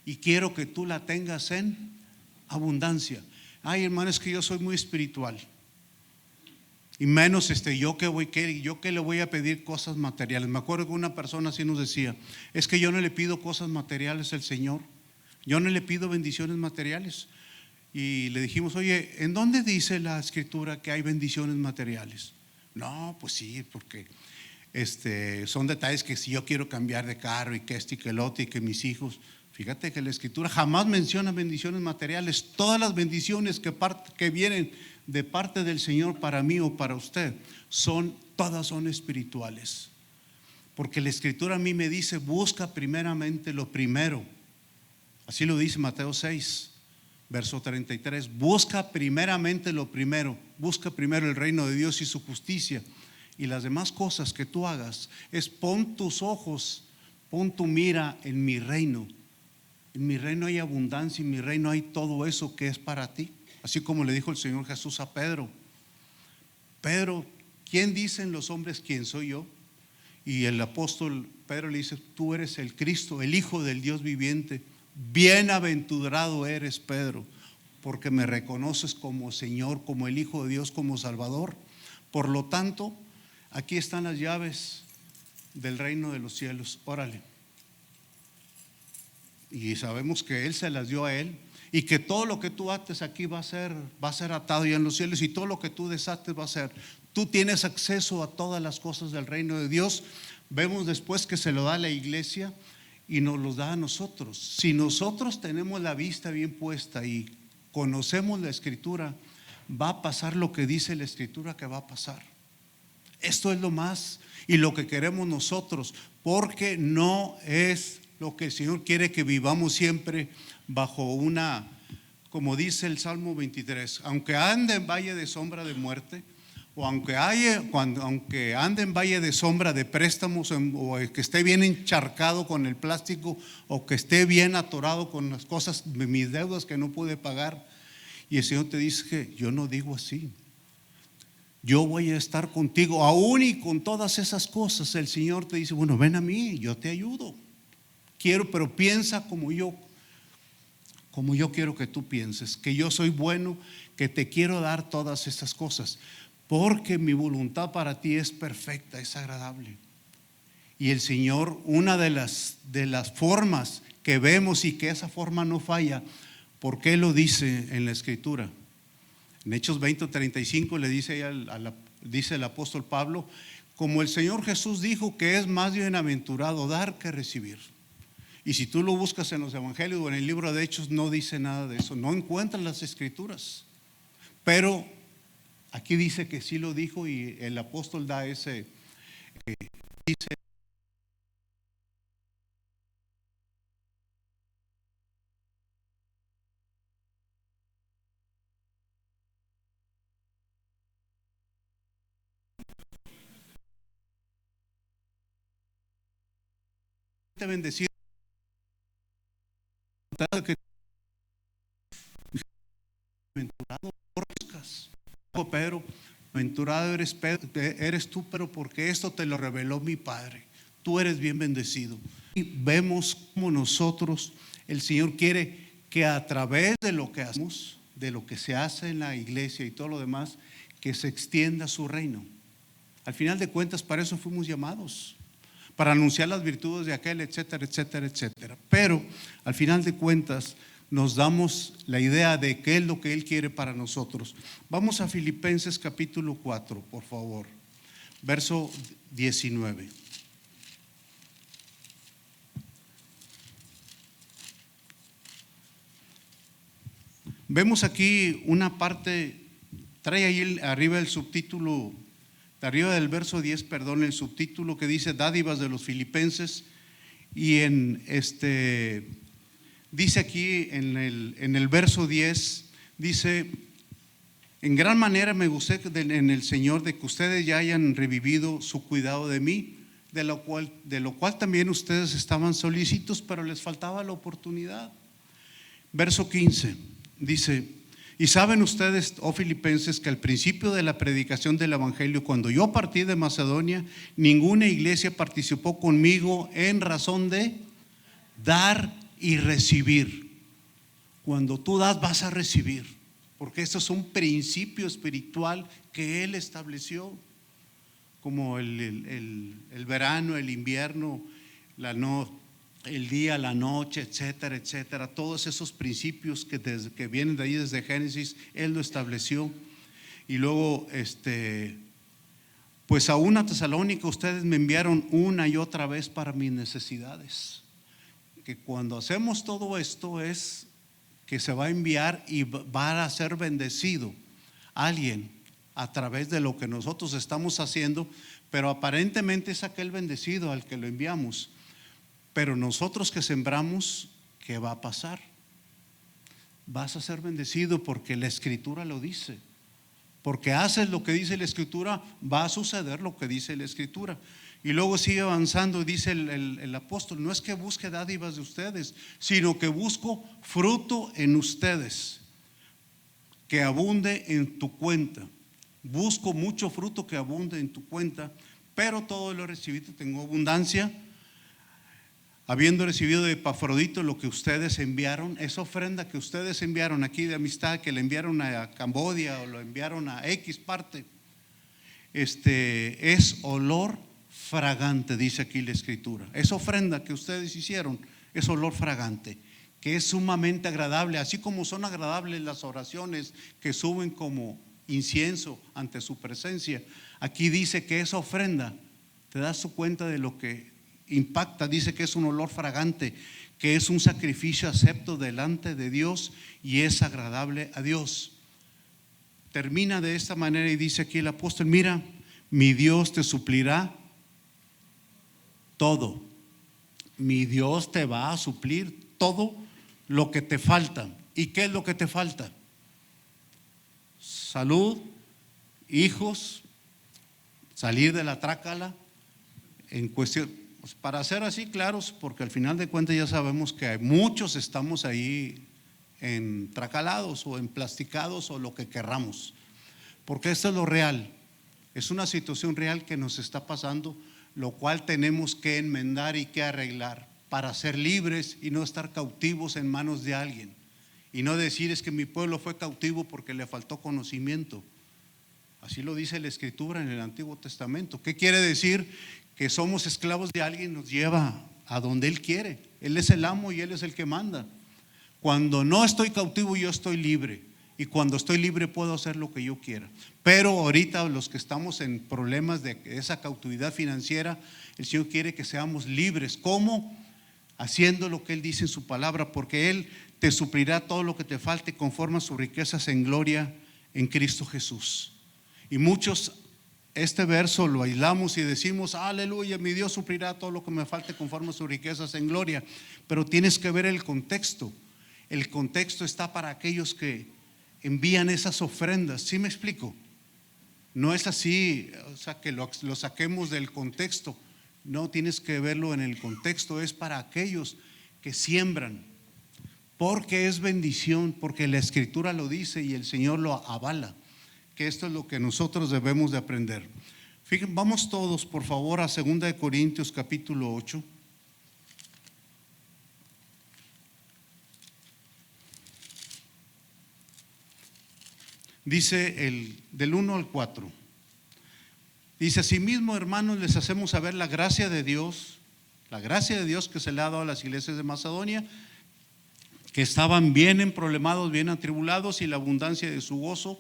y quiero que tú la tengas en abundancia. Ay, hermano, es que yo soy muy espiritual. Y menos yo que le voy a pedir cosas materiales. Me acuerdo que una persona así nos decía, es que yo no le pido cosas materiales al Señor. Yo no le pido bendiciones materiales. y le dijimos, oye, ¿en dónde dice la escritura que hay bendiciones materiales? No, pues sí, porque son detalles que si yo quiero cambiar de carro y que esto y que el otro y que mis hijos. Fíjate que la escritura jamás menciona bendiciones materiales. Todas las bendiciones que vienen de parte del Señor para mí o para usted todas son espirituales. Porque la escritura a mí me dice, busca primeramente lo primero. Así lo dice Mateo 6, verso 33. Busca primeramente lo primero. Busca primero el reino de Dios y su justicia. Y las demás cosas que tú hagas es pon tus ojos, pon tu mira en mi reino. En mi reino hay abundancia, en mi reino hay todo eso que es para ti. Así como le dijo el Señor Jesús a Pedro. Pedro, ¿quién dicen los hombres quién soy yo? Y el apóstol Pedro le dice, tú eres el Cristo, el Hijo del Dios viviente. Bienaventurado eres, Pedro, porque me reconoces como Señor, como el Hijo de Dios, como Salvador. Por lo tanto, aquí están las llaves del reino de los cielos. Órale. Y sabemos que Él se las dio a Él, y que todo lo que tú ates aquí va a ser atado ya en los cielos, y todo lo que tú desates va a ser. Tú tienes acceso a todas las cosas del reino de Dios. Vemos después que se lo da a la iglesia y nos los da a nosotros. Si nosotros tenemos la vista bien puesta y conocemos la escritura, va a pasar lo que dice la escritura que va a pasar. Esto es lo más y lo que queremos nosotros, porque no es lo que el Señor quiere que vivamos siempre bajo una, como dice el Salmo 23, aunque ande en valle de sombra de muerte, o aunque ande en valle de sombra de préstamos, o que esté bien encharcado con el plástico, o que esté bien atorado con las cosas de mis deudas que no pude pagar. Y el Señor te dice que yo no digo así. Yo voy a estar contigo, aún y con todas esas cosas. El Señor te dice, bueno, ven a mí, yo te ayudo. Pero piensa como yo quiero que tú pienses, que yo soy bueno, que te quiero dar todas esas cosas, porque mi voluntad para ti es perfecta, es agradable. Y el Señor, una de las formas que vemos y que esa forma no falla, porque Él lo dice en la Escritura. En Hechos 20:35 le dice dice el apóstol Pablo, como el Señor Jesús dijo que es más bienaventurado dar que recibir. Y si tú lo buscas en los evangelios o en el libro de Hechos, no dice nada de eso, no encuentras las escrituras. Pero aquí dice que sí lo dijo, y el apóstol da ese, dice, bendecido que aventurado buscas. Pedro, aventurado eres tú, pero porque esto te lo reveló mi Padre. Tú eres bien bendecido. Y vemos como nosotros, el Señor quiere que a través de lo que hacemos, de lo que se hace en la iglesia y todo lo demás, que se extienda su reino. Al final de cuentas, para eso fuimos llamados, para anunciar las virtudes de aquel, etcétera, etcétera, etcétera. Pero al final de cuentas nos damos la idea de qué es lo que Él quiere para nosotros. Vamos a Filipenses capítulo 4, por favor, verso 19. Vemos aquí una parte, trae ahí arriba el subtítulo, arriba del verso 10, perdón, el subtítulo que dice dádivas de los filipenses. Y dice aquí en el verso 10, dice, en gran manera me gocé en el Señor de que ustedes ya hayan revivido su cuidado de mí, de lo cual también ustedes estaban solícitos, pero les faltaba la oportunidad. Verso 15 dice, y saben ustedes, oh filipenses, que al principio de la predicación del evangelio, cuando yo partí de Macedonia, ninguna iglesia participó conmigo en razón de dar y recibir. Cuando tú das, vas a recibir, porque esto es un principio espiritual que Él estableció, como el verano, el invierno, la no el día, la noche, etcétera, etcétera. Todos esos principios que vienen de ahí desde Génesis, Él lo estableció. Y luego, pues a una Tesalónica ustedes me enviaron una y otra vez para mis necesidades. Que cuando hacemos todo esto es que se va a enviar y va a ser bendecido alguien a través de lo que nosotros estamos haciendo, pero aparentemente es aquel bendecido al que lo enviamos. Pero nosotros que sembramos, ¿qué va a pasar? Vas a ser bendecido porque la Escritura lo dice. Porque haces lo que dice la Escritura, va a suceder lo que dice la Escritura. Y luego sigue avanzando, dice el apóstol: no es que busque dádivas de ustedes, sino que busco fruto en ustedes, que abunde en tu cuenta. Busco mucho fruto que abunde en tu cuenta, pero todo lo he recibido, tengo abundancia, habiendo recibido de Epafrodito lo que ustedes enviaron. Esa ofrenda que ustedes enviaron aquí de amistad, que le enviaron a Cambodia o lo enviaron a X parte, es olor fragante, dice aquí la Escritura. Esa ofrenda que ustedes hicieron es olor fragante, que es sumamente agradable, así como son agradables las oraciones que suben como incienso ante su presencia. Aquí dice que esa ofrenda, te das cuenta de lo que impacta. Dice que es un olor fragante, que es un sacrificio acepto delante de Dios y es agradable a Dios. Termina de esta manera y dice aquí el apóstol: mira, mi Dios te suplirá todo. Mi Dios te va a suplir todo lo que te falta. ¿Y qué es lo que te falta? Salud, hijos, salir de la trácala, en cuestión, pues para ser así claros, porque al final de cuentas ya sabemos que muchos estamos ahí entracalados o emplasticados o lo que querramos, porque esto es lo real, es una situación real que nos está pasando, lo cual tenemos que enmendar y que arreglar para ser libres y no estar cautivos en manos de alguien, y no decir: es que mi pueblo fue cautivo porque le faltó conocimiento. Así lo dice la Escritura en el Antiguo Testamento. ¿Qué quiere decir? Que somos esclavos de alguien, nos lleva a donde Él quiere. Él es el amo y Él es el que manda. Cuando no estoy cautivo, yo estoy libre, y cuando estoy libre puedo hacer lo que yo quiera. Pero ahorita los que estamos en problemas de esa cautividad financiera, el Señor quiere que seamos libres. ¿Cómo? Haciendo lo que Él dice en su palabra, porque Él te suplirá todo lo que te falte conforme a sus riquezas en gloria en Cristo Jesús. Y muchos este verso lo aislamos y decimos: aleluya, mi Dios suplirá todo lo que me falte conforme a sus riquezas en gloria. Pero tienes que ver el contexto. El contexto está para aquellos que envían esas ofrendas. ¿Sí me explico? No es así, o sea, que lo saquemos del contexto. No, tienes que verlo en el contexto. Es para aquellos que siembran, porque es bendición, porque la Escritura lo dice y el Señor lo avala, que esto es lo que nosotros debemos de aprender. Fíjense, vamos todos por favor a 2 Corintios capítulo 8. Dice del 1 al 4. Dice: asimismo, hermanos, les hacemos saber la gracia de Dios que se le ha dado a las iglesias de Macedonia, que estaban bien emproblemados, bien atribulados, y la abundancia de su gozo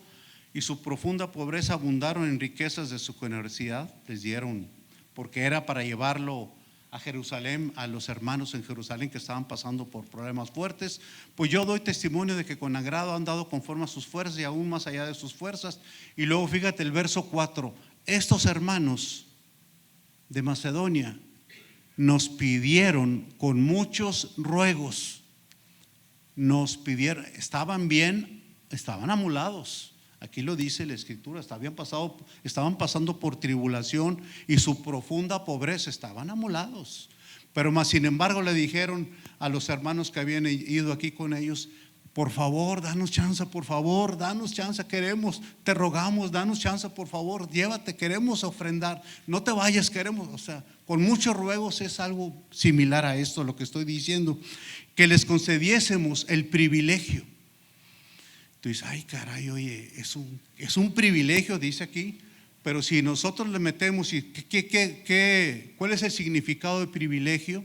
y su profunda pobreza abundaron en riquezas de su generosidad. Les dieron, porque era para llevarlo a Jerusalén, a los hermanos en Jerusalén que estaban pasando por problemas fuertes. Pues yo doy testimonio de que con agrado han dado conforme a sus fuerzas y aún más allá de sus fuerzas. Y luego fíjate el verso 4: estos hermanos de Macedonia nos pidieron con muchos ruegos, nos pidieron, estaban bien, estaban amolados. Aquí lo dice la Escritura, estaban pasando por tribulación y su profunda pobreza, estaban amolados. Pero más sin embargo le dijeron a los hermanos que habían ido aquí con ellos: por favor, danos chance, por favor, danos chance, queremos, te rogamos, danos chance, por favor, llévate, queremos ofrendar, no te vayas, queremos. O sea, con muchos ruegos. Es algo similar a esto lo que estoy diciendo, que les concediésemos el privilegio. Tú dices: ay caray, oye, es un privilegio, dice aquí, pero si nosotros le metemos, ¿cuál es el significado de privilegio?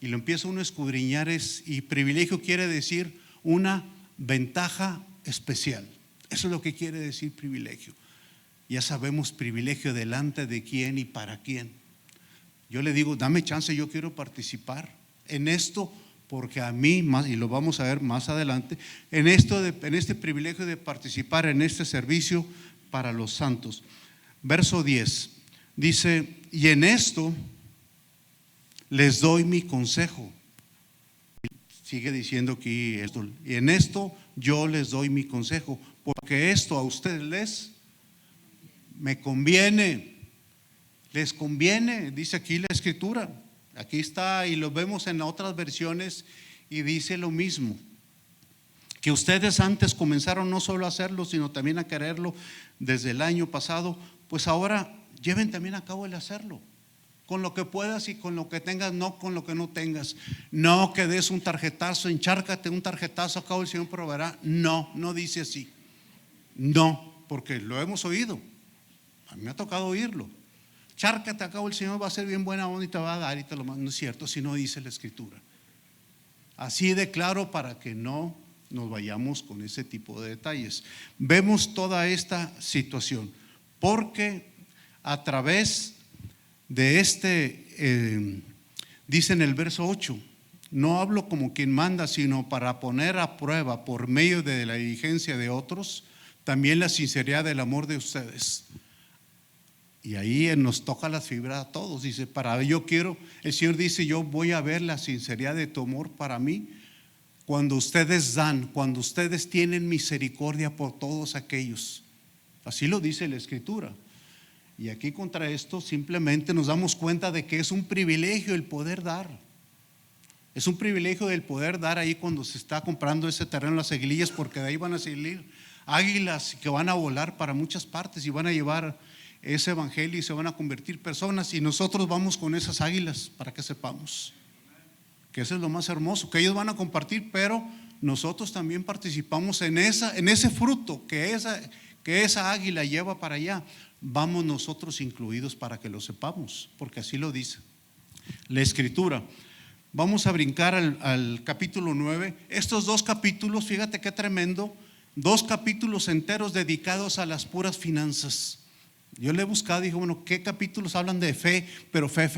y lo empieza uno a escudriñar, y privilegio quiere decir una ventaja especial. Eso es lo que quiere decir privilegio. Ya sabemos privilegio delante de quién y para quién. Yo le digo, dame chance, yo quiero participar en esto, porque a mí, más, y lo vamos a ver más adelante, en este privilegio de participar en este servicio para los santos. Verso 10 dice: y en esto les doy mi consejo. Sigue diciendo aquí esto: y en esto yo les doy mi consejo, porque esto a ustedes me conviene. Les conviene, dice aquí la escritura. Aquí está, y lo vemos en otras versiones, y dice lo mismo, que ustedes antes comenzaron no solo a hacerlo, sino también a quererlo desde el año pasado. Pues ahora lleven también a cabo el hacerlo, con lo que puedas y con lo que tengas, no con lo que no tengas. No que des un tarjetazo, enchárcate un tarjetazo, acabo el Señor proveerá. No, no dice así. No, porque lo hemos oído. A mí me ha tocado oírlo. Chárcate, acabo el Señor va a ser bien buena onda y te va a dar y te lo manda. No es cierto, si no dice la escritura. Así de claro, para que no nos vayamos con ese tipo de detalles. Vemos toda esta situación, porque a través de dice en el verso 8: no hablo como quien manda, sino para poner a prueba por medio de la diligencia de otros, también la sinceridad del amor de ustedes. Y ahí nos toca las fibras a todos. Dice, el Señor dice, yo voy a ver la sinceridad de tu amor para mí cuando ustedes dan, cuando ustedes tienen misericordia por todos aquellos. Así lo dice la escritura. Y aquí contra esto simplemente nos damos cuenta de que es un privilegio el poder dar. Es un privilegio el poder dar ahí cuando se está comprando ese terreno, las aguilillas, porque de ahí van a salir águilas que van a volar para muchas partes y van a llevar ese evangelio y se van a convertir personas, y nosotros vamos con esas águilas para que sepamos que eso es lo más hermoso, que ellos van a compartir, pero nosotros también participamos en ese fruto que esa águila lleva para allá. Vamos nosotros incluidos para que lo sepamos, porque así lo dice la escritura. Vamos a brincar al capítulo 9. Estos 2 capítulos, fíjate qué tremendo, 2 capítulos enteros dedicados a las puras finanzas. Yo le he buscado y dije, bueno, ¿qué capítulos hablan de fe? Pero fe,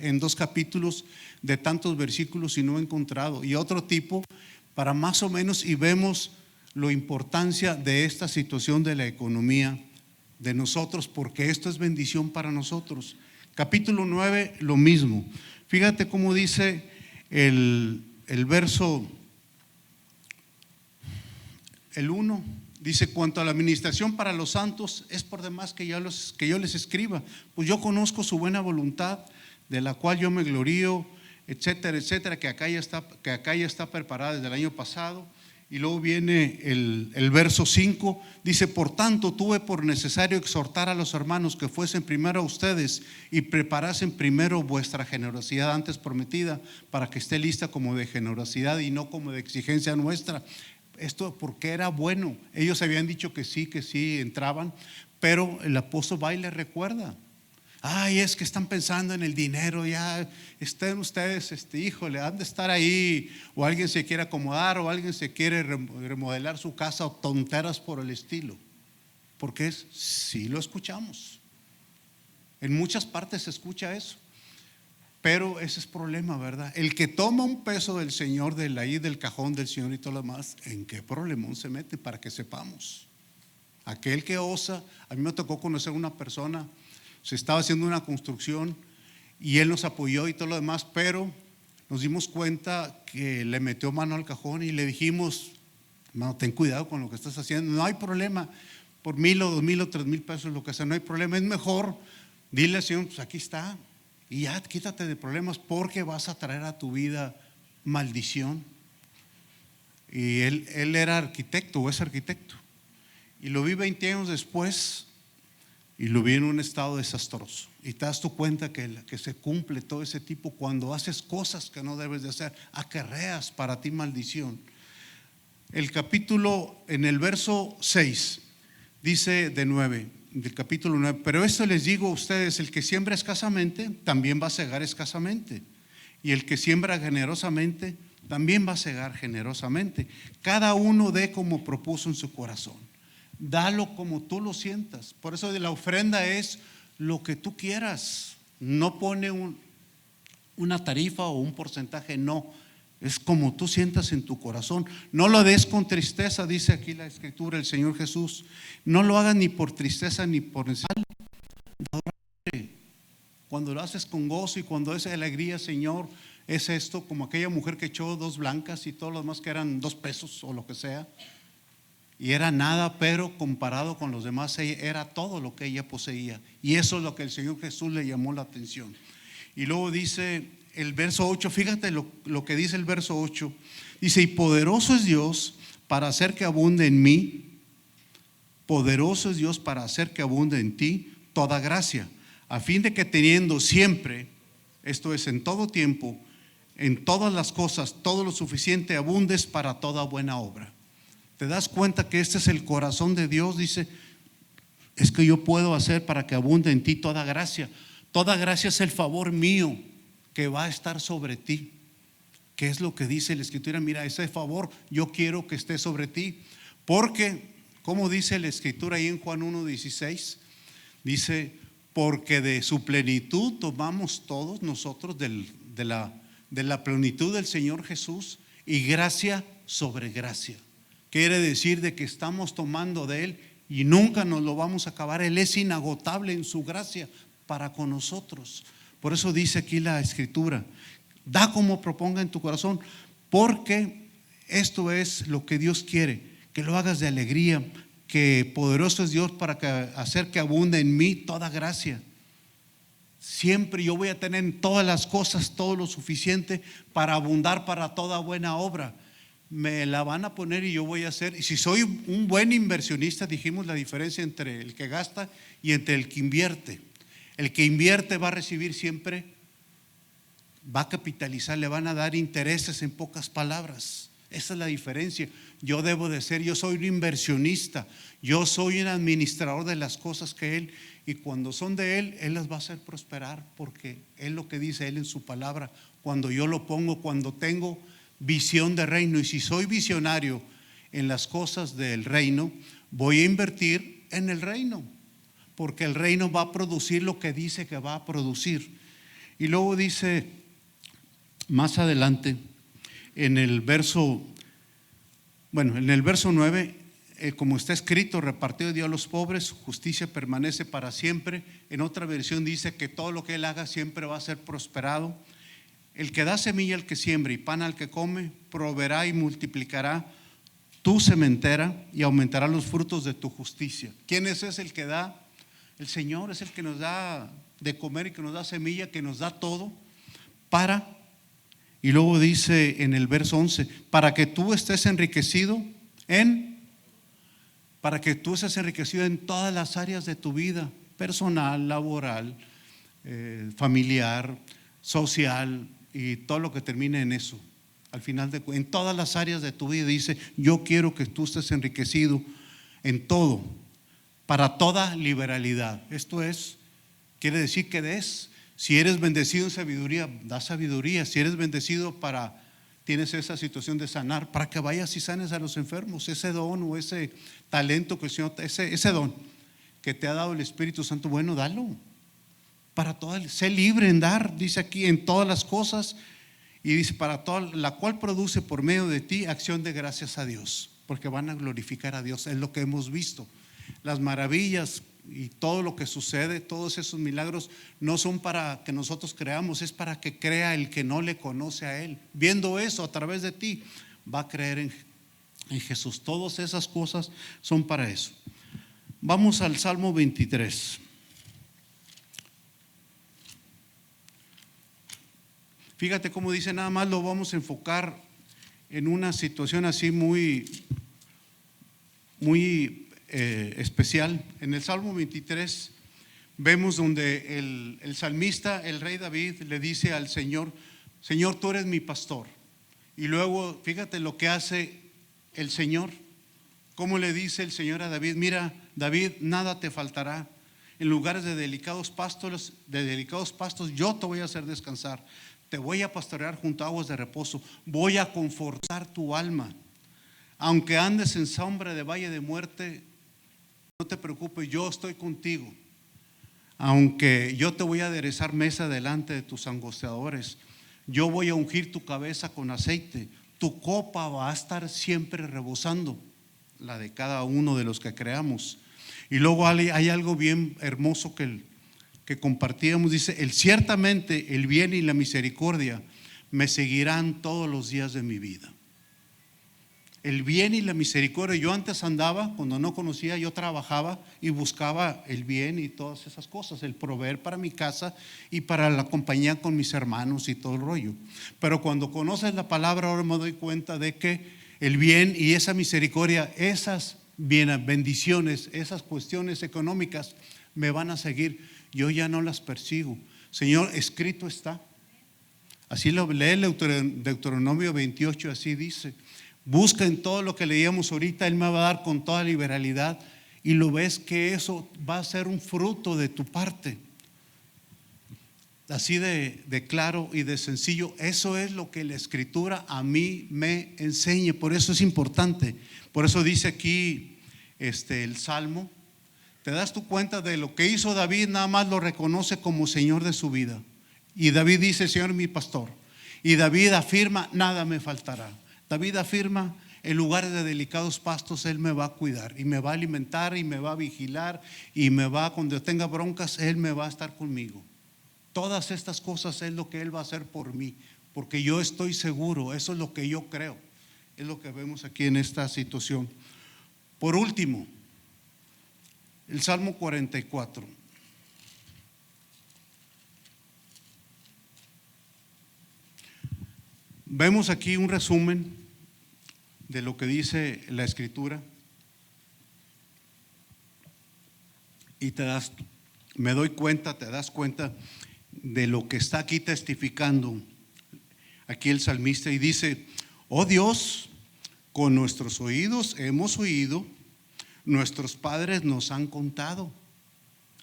en 2 capítulos de tantos versículos, y no he encontrado. Y otro tipo para más o menos, y vemos la importancia de esta situación de la economía de nosotros, porque esto es bendición para nosotros. Capítulo 9, lo mismo. Fíjate cómo dice el verso, el 1. Dice, cuanto a la administración para los santos, es por demás que yo les escriba, pues yo conozco su buena voluntad, de la cual yo me glorío, etcétera, etcétera, que acá ya está preparada desde el año pasado. Y luego viene el verso 5, dice, por tanto tuve por necesario exhortar a los hermanos que fuesen primero a ustedes y preparasen primero vuestra generosidad antes prometida, para que esté lista como de generosidad y no como de exigencia nuestra. Esto porque era bueno. Ellos habían dicho que sí entraban, pero el apóstol va y les recuerda: ay, es que están pensando en el dinero, ya estén ustedes, híjole, han de estar ahí, o alguien se quiere acomodar, o alguien se quiere remodelar su casa, o tonteras por el estilo. Porque sí lo escuchamos, en muchas partes se escucha eso. Pero ese es problema, ¿verdad? El que toma un peso del Señor, del cajón del Señor y todo lo demás, ¿en qué problemón se mete? Para que sepamos. Aquel que osa, a mí me tocó conocer una persona, se estaba haciendo una construcción y él nos apoyó y todo lo demás, pero nos dimos cuenta que le metió mano al cajón y le dijimos, no, ten cuidado con lo que estás haciendo, no hay problema, por 1,000 o 2,000 o 3,000 pesos, lo que sea, no hay problema, es mejor, dile al Señor, pues aquí está. Y ya quítate de problemas, porque vas a traer a tu vida maldición. Y él era arquitecto, o es arquitecto, y lo vi 20 años después, y lo vi en un estado desastroso. Y te das tu cuenta que se cumple todo ese tipo cuando haces cosas que no debes de hacer, acarreas para ti maldición. El capítulo, en el verso 6, dice del capítulo 9, pero esto les digo a ustedes: el que siembra escasamente también va a segar escasamente, y el que siembra generosamente también va a segar generosamente. Cada uno dé como propuso en su corazón. Dalo como tú lo sientas. Por eso de la ofrenda es lo que tú quieras. No pone una tarifa o un porcentaje, no. Es como tú sientas en tu corazón. No lo des con tristeza, dice aquí la Escritura, el Señor Jesús. No lo hagas ni por tristeza ni por necesidad. Cuando lo haces con gozo y cuando es alegría, Señor, es esto, como aquella mujer que echó 2 blancas y todo lo demás que eran 2 pesos o lo que sea. Y era nada, pero comparado con los demás, era todo lo que ella poseía. Y eso es lo que el Señor Jesús le llamó la atención. Y luego dice el verso 8, fíjate lo que dice el verso 8. Dice, y poderoso es Dios para hacer que abunde en mí. Poderoso es Dios para hacer que abunde en ti toda gracia, a fin de que teniendo siempre, esto es en todo tiempo, en todas las cosas, todo lo suficiente, abundes para toda buena obra. ¿Te das cuenta que este es el corazón de Dios? Dice, es que yo puedo hacer para que abunde en ti toda gracia. Toda gracia es el favor mío que va a estar sobre ti. ¿Qué es lo que dice la Escritura? Mira, ese favor yo quiero que esté sobre ti. Porque, como dice la Escritura ahí en Juan 1:16, dice, porque de su plenitud tomamos todos nosotros de la plenitud del Señor Jesús, y gracia sobre gracia. Quiere decir de que estamos tomando de Él y nunca nos lo vamos a acabar. Él es inagotable en su gracia para con nosotros. Por eso dice aquí la Escritura, da como proponga en tu corazón, porque esto es lo que Dios quiere, que lo hagas de alegría, que poderoso es Dios para hacer que abunde en mí toda gracia. Siempre yo voy a tener en todas las cosas todo lo suficiente para abundar para toda buena obra. Me la van a poner y yo voy a hacer. Y si soy un buen inversionista, dijimos la diferencia entre el que gasta y entre el que invierte. El que invierte va a recibir siempre, va a capitalizar, le van a dar intereses, en pocas palabras. Esa es la diferencia. Yo soy un inversionista, yo soy un administrador de las cosas que Él, y cuando son de Él las va a hacer prosperar, porque es lo que dice Él en su palabra. Cuando yo lo pongo, cuando tengo visión de reino, y si soy visionario en las cosas del reino, voy a invertir en el reino, porque el reino va a producir lo que dice que va a producir. Y luego dice más adelante en el verso 9, como está escrito, repartió Dios a los pobres, justicia permanece para siempre. En otra versión dice que todo lo que Él haga siempre va a ser prosperado. El que da semilla al que siembra y pan al que come, proveerá y multiplicará tu sementera y aumentará los frutos de tu justicia. ¿Quién es ese el que da? El Señor es el que nos da de comer y que nos da semilla, que nos da todo para. Y luego dice en el verso 11, para que tú estés enriquecido en todas las áreas de tu vida, personal, laboral, familiar, social y todo lo que termine en eso. Al final en todas las áreas de tu vida dice, yo quiero que tú estés enriquecido en todo, para toda liberalidad. Esto quiere decir que des. Si eres bendecido en sabiduría, da sabiduría. Si eres bendecido tienes esa situación de sanar, para que vayas y sanes a los enfermos. Ese don o ese talento que el Señor, ese don que te ha dado el Espíritu Santo, bueno, dalo. Sé libre en dar, dice aquí, en todas las cosas. Y dice, para toda la cual produce por medio de ti acción de gracias a Dios, porque van a glorificar a Dios. Es lo que hemos visto. Las maravillas y todo lo que sucede, todos esos milagros, no son para que nosotros creamos, es para que crea el que no le conoce a Él. Viendo eso a través de ti, va a creer en Jesús. Todas esas cosas son para eso. Vamos al Salmo 23. Fíjate cómo dice, nada más lo vamos a enfocar en una situación así muy especial. En el Salmo 23 vemos donde el salmista, el rey David, le dice al Señor, Señor, tú eres mi pastor. Y luego fíjate lo que hace el Señor, cómo le dice el Señor a David, mira, David, nada te faltará. En lugares de delicados pastos yo te voy a hacer descansar. te voy a pastorear junto a aguas de reposo, voy a confortar tu alma. Aunque andes en sombra de valle de muerte, no te preocupes, yo estoy contigo. Aunque yo te voy a aderezar mesa delante de tus angustiadores, yo voy a ungir tu cabeza con aceite, tu copa va a estar siempre rebosando, la de cada uno de los que creamos. Y luego hay algo bien hermoso que compartíamos, dice, ciertamente el bien y la misericordia me seguirán todos los días de mi vida. El bien y la misericordia. Yo antes andaba, cuando no conocía, yo trabajaba y buscaba el bien y todas esas cosas, el proveer para mi casa y para la compañía con mis hermanos y todo el rollo. Pero cuando conoces la palabra, ahora me doy cuenta de que el bien y esa misericordia, esas bendiciones, esas cuestiones económicas me van a seguir. Yo ya no las persigo. Señor, escrito está. Así lo lee Deuteronomio 28, así dice. Busca en todo lo que leíamos ahorita, Él me va a dar con toda liberalidad, y lo ves que eso va a ser un fruto de tu parte. Así de claro y de sencillo. Eso es lo que la Escritura a mí me enseña. Por eso es importante. Por eso dice aquí el Salmo. Te das tu cuenta de lo que hizo David, nada más lo reconoce como Señor de su vida. Y David dice, el Señor es mi pastor. Y David afirma, nada me faltará. David afirma, en lugares de delicados pastos Él me va a cuidar y me va a alimentar y me va a vigilar y cuando tenga broncas, Él me va a estar conmigo. Todas estas cosas es lo que Él va a hacer por mí, porque yo estoy seguro, eso es lo que yo creo, es lo que vemos aquí en esta situación. Por último, el Salmo 44. Vemos aquí un resumen de lo que dice la Escritura y te das cuenta de lo que está aquí testificando aquí el salmista, y dice: oh Dios, con nuestros oídos hemos oído, nuestros padres nos han contado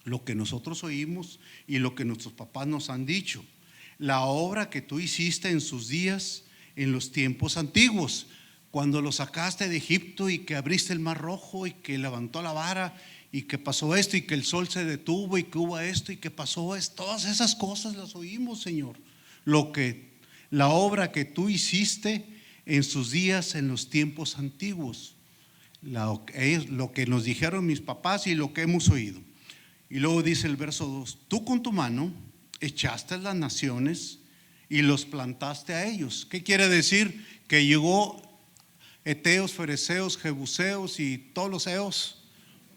lo que nosotros oímos y lo que nuestros papás nos han dicho, la obra que tú hiciste en sus días, en los tiempos antiguos, cuando los sacaste de Egipto y que abriste el mar rojo y que levantó la vara y que pasó esto y que el sol se detuvo y que hubo esto y que pasó esto. Todas esas cosas las oímos, Señor. La obra que tú hiciste en sus días, en los tiempos antiguos, lo que nos dijeron mis papás y lo que hemos oído. Y luego dice el verso 2: tú con tu mano echaste las naciones y los plantaste a ellos. ¿Qué quiere decir? Que llegó Eteos, Fereceos, Jebuseos y todos los eos.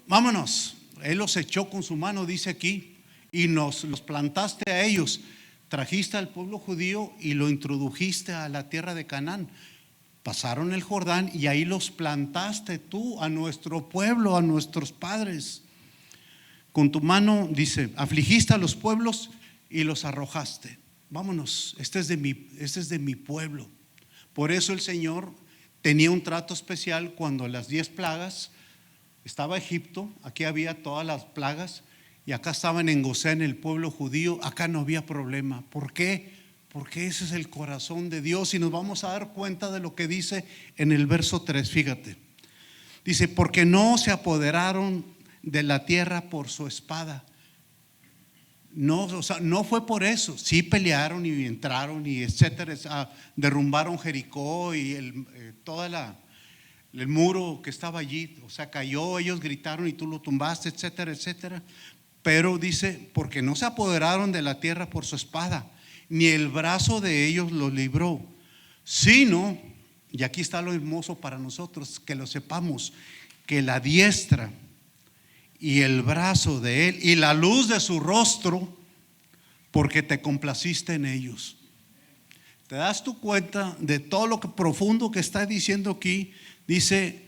Vámonos. Él los echó con su mano, dice aquí, y los plantaste a ellos. Trajiste al pueblo judío y lo introdujiste a la tierra de Canaán. Pasaron el Jordán y ahí los plantaste tú, a nuestro pueblo, a nuestros padres. Con tu mano, dice, afligiste a los pueblos y los arrojaste. Vámonos, este es de mi pueblo. Por eso el Señor tenía un trato especial cuando las 10 plagas, estaba Egipto, aquí había todas las plagas, y acá estaban en Gosén el pueblo judío, acá no había problema. ¿Por qué? Porque ese es el corazón de Dios, y nos vamos a dar cuenta de lo que dice en el verso 3, fíjate. Dice, porque no se apoderaron de la tierra por su espada. No, o sea, no fue por eso. Sí pelearon y entraron y etcétera, derrumbaron Jericó y el muro que estaba allí, o sea, cayó, ellos gritaron y tú lo tumbaste, etcétera, etcétera. Pero dice, porque no se apoderaron de la tierra por su espada, ni el brazo de ellos los libró, sino, y aquí está lo hermoso para nosotros, que lo sepamos, que la diestra y el brazo de Él y la luz de su rostro, porque te complaciste en ellos. ¿Te das tu cuenta de todo lo que profundo que está diciendo aquí? Dice,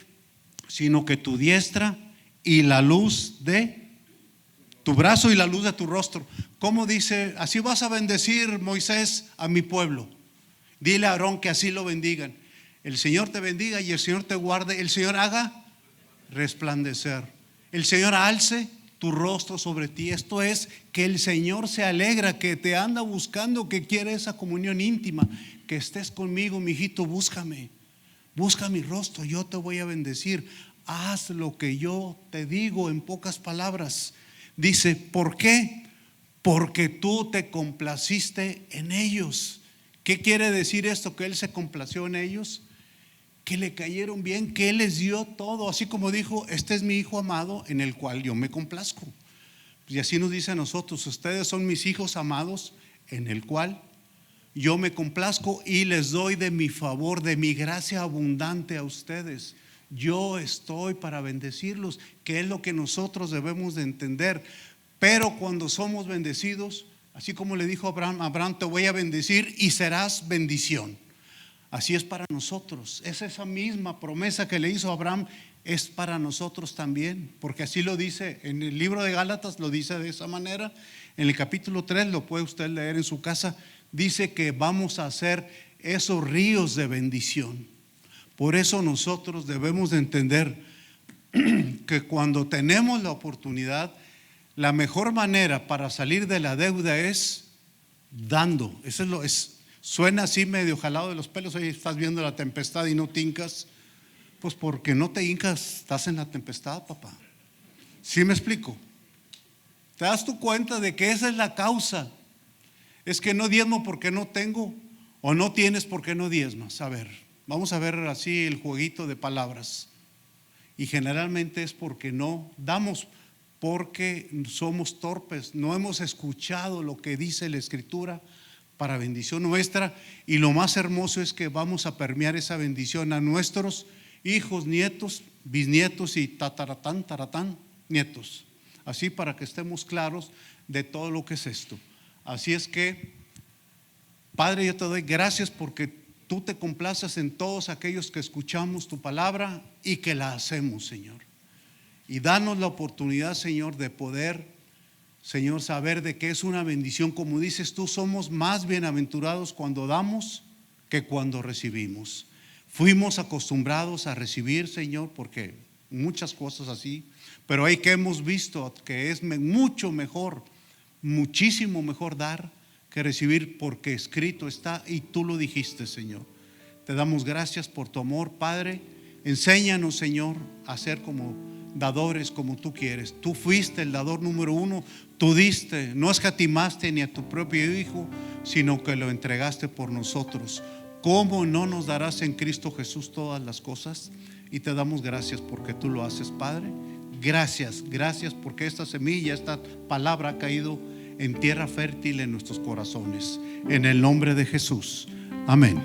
sino que tu diestra y la luz de tu brazo y la luz de tu rostro. ¿Cómo dice? Así vas a bendecir, Moisés, a mi pueblo. Dile a Aarón que así lo bendigan. El Señor te bendiga y el Señor te guarde. El Señor haga resplandecer. El Señor alce tu rostro sobre ti. Esto es que el Señor se alegra, que te anda buscando, que quiere esa comunión íntima. Que estés conmigo, mi hijito, búscame. Busca mi rostro, yo te voy a bendecir. Haz lo que yo te digo, en pocas palabras. Dice, ¿por qué? Porque tú te complaciste en ellos. ¿Qué quiere decir esto? Que Él se complació en ellos, que le cayeron bien, que Él les dio todo, así como dijo, este es mi hijo amado en el cual yo me complazco. Y así nos dice a nosotros, ustedes son mis hijos amados en el cual yo me complazco y les doy de mi favor, de mi gracia abundante a ustedes. Yo estoy para bendecirlos, que es lo que nosotros debemos de entender. Pero cuando somos bendecidos, así como le dijo Abraham, te voy a bendecir y serás bendición. Así es para nosotros. Es esa misma promesa que le hizo Abraham, es para nosotros también, porque así lo dice en el libro de Gálatas, lo dice de esa manera. En el capítulo 3, lo puede usted leer en su casa, dice que vamos a hacer esos ríos de bendición. Por eso nosotros debemos de entender que cuando tenemos la oportunidad, la mejor manera para salir de la deuda es dando. Eso es. Suena así medio jalado de los pelos. Oye, estás viendo la tempestad y no te hincas. Pues porque no te hincas, estás en la tempestad, papá. ¿Sí me explico? ¿Te das tu cuenta de que esa es la causa? Es que no diezmo porque no tengo, o no tienes porque no diezmas. A ver, vamos a ver así el jueguito de palabras. Y generalmente es porque no damos, porque somos torpes, no hemos escuchado lo que dice la Escritura para bendición nuestra. Y lo más hermoso es que vamos a permear esa bendición a nuestros hijos, nietos, bisnietos y taratán nietos. Así para que estemos claros de todo lo que es esto. Así es que, Padre, yo te doy gracias porque tú te complaces en todos aquellos que escuchamos tu palabra y que la hacemos, Señor. Y danos la oportunidad, Señor, de poder, Señor, saber de que es una bendición. Como dices tú, somos más bienaventurados cuando damos que cuando recibimos. Fuimos acostumbrados a recibir, Señor, porque muchas cosas así, pero hay que hemos visto que es mucho mejor, muchísimo mejor dar que recibir, porque escrito está y tú lo dijiste, Señor. Te damos gracias por tu amor, Padre. Enséñanos, Señor, a ser como dadores como tú quieres. Tú fuiste el dador número uno. Tú diste, no escatimaste ni a tu propio Hijo, sino que lo entregaste por nosotros. ¿Cómo no nos darás en Cristo Jesús todas las cosas? Y te damos gracias porque tú lo haces, Padre. Gracias porque esta semilla, esta palabra ha caído en tierra fértil en nuestros corazones. En el nombre de Jesús. Amén.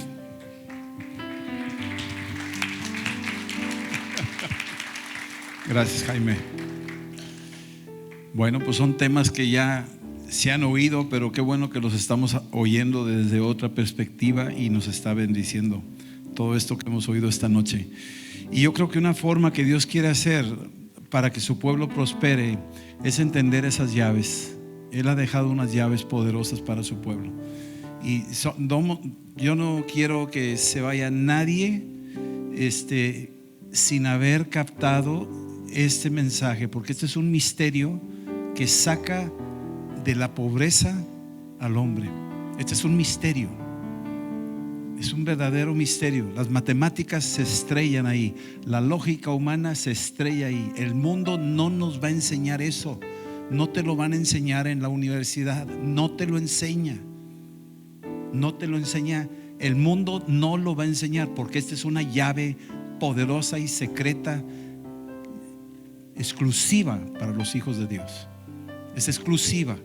Gracias, Jaime. Bueno, pues son temas que ya se han oído, pero qué bueno que los estamos oyendo desde otra perspectiva y nos está bendiciendo todo esto que hemos oído esta noche. Y yo creo que una forma que Dios quiere hacer para que su pueblo prospere es entender esas llaves. Él ha dejado unas llaves poderosas para su pueblo. Y yo no quiero que se vaya nadie sin haber captado este mensaje, porque este es un misterio que saca de la pobreza al hombre. Este es un misterio, es un verdadero misterio. Las matemáticas se estrellan ahí, la lógica humana se estrella ahí. El mundo no nos va a enseñar eso, no te lo van a enseñar en la universidad, no te lo enseña, el mundo no lo va a enseñar, porque esta es una llave poderosa y secreta, exclusiva para los hijos de Dios. Es exclusiva,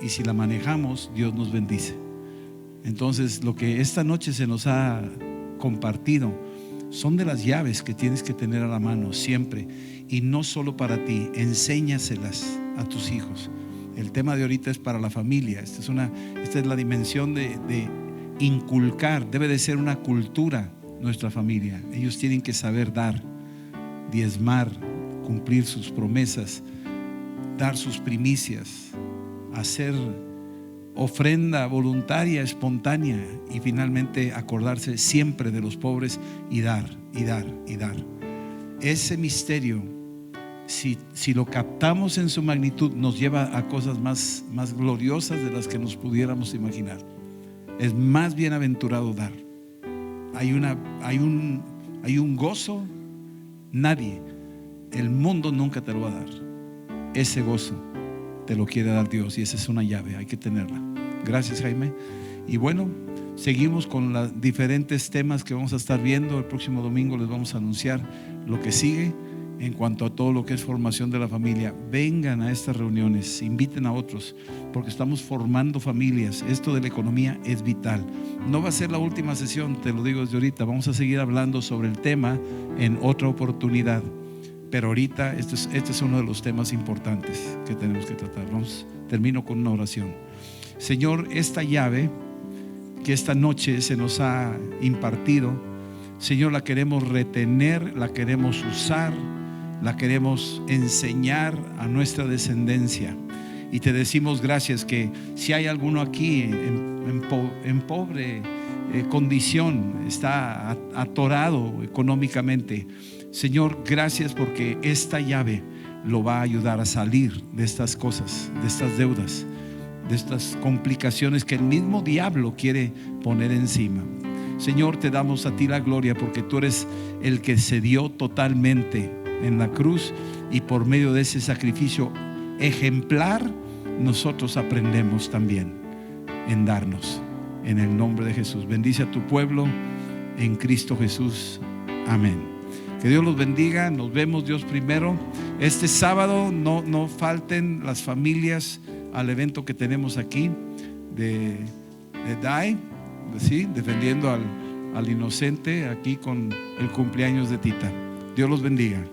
y si la manejamos, Dios nos bendice. Entonces, lo que esta noche se nos ha compartido son de las llaves que tienes que tener a la mano siempre, y no solo para ti. Enséñaselas a tus hijos. El tema de ahorita es para la familia. Esta es la dimensión de inculcar. Debe de ser una cultura nuestra familia. Ellos tienen que saber dar, diezmar, cumplir sus promesas, dar sus primicias, hacer ofrenda voluntaria, espontánea, y finalmente acordarse siempre de los pobres y dar, y dar, y dar. Ese misterio si lo captamos en su magnitud, nos lleva a cosas más gloriosas de las que nos pudiéramos imaginar. Es más bienaventurado dar. Hay un gozo, nadie, el mundo nunca te lo va a dar. Ese gozo te lo quiere dar Dios, y esa es una llave, hay que tenerla. Gracias, Jaime. Y bueno, seguimos con los diferentes temas que vamos a estar viendo. El próximo domingo les vamos a anunciar lo que sigue en cuanto a todo lo que es formación de la familia. Vengan a estas reuniones, inviten a otros, porque estamos formando familias. Esto de la economía es vital. No va a ser la última sesión, te lo digo desde ahorita. Vamos a seguir hablando sobre el tema en otra oportunidad, pero ahorita este es uno de los temas importantes que tenemos que tratar. Termino con una oración. Señor, esta llave que esta noche se nos ha impartido, Señor, la queremos retener, la queremos usar, la queremos enseñar a nuestra descendencia. Y te decimos gracias, que si hay alguno aquí en pobre condición, está atorado económicamente, Señor, gracias, porque esta llave lo va a ayudar a salir de estas cosas, de estas deudas, de estas complicaciones que el mismo diablo quiere poner encima. Señor, te damos a ti la gloria, porque tú eres el que se dio totalmente en la cruz, y por medio de ese sacrificio ejemplar nosotros aprendemos también en darnos. En el nombre de Jesús, bendice a tu pueblo en Cristo Jesús. Amén. Que Dios los bendiga. Nos vemos, Dios primero. Este sábado no falten las familias al evento que tenemos aquí de DAE, ¿sí? Defendiendo al inocente, aquí con el cumpleaños de Tita. Dios los bendiga.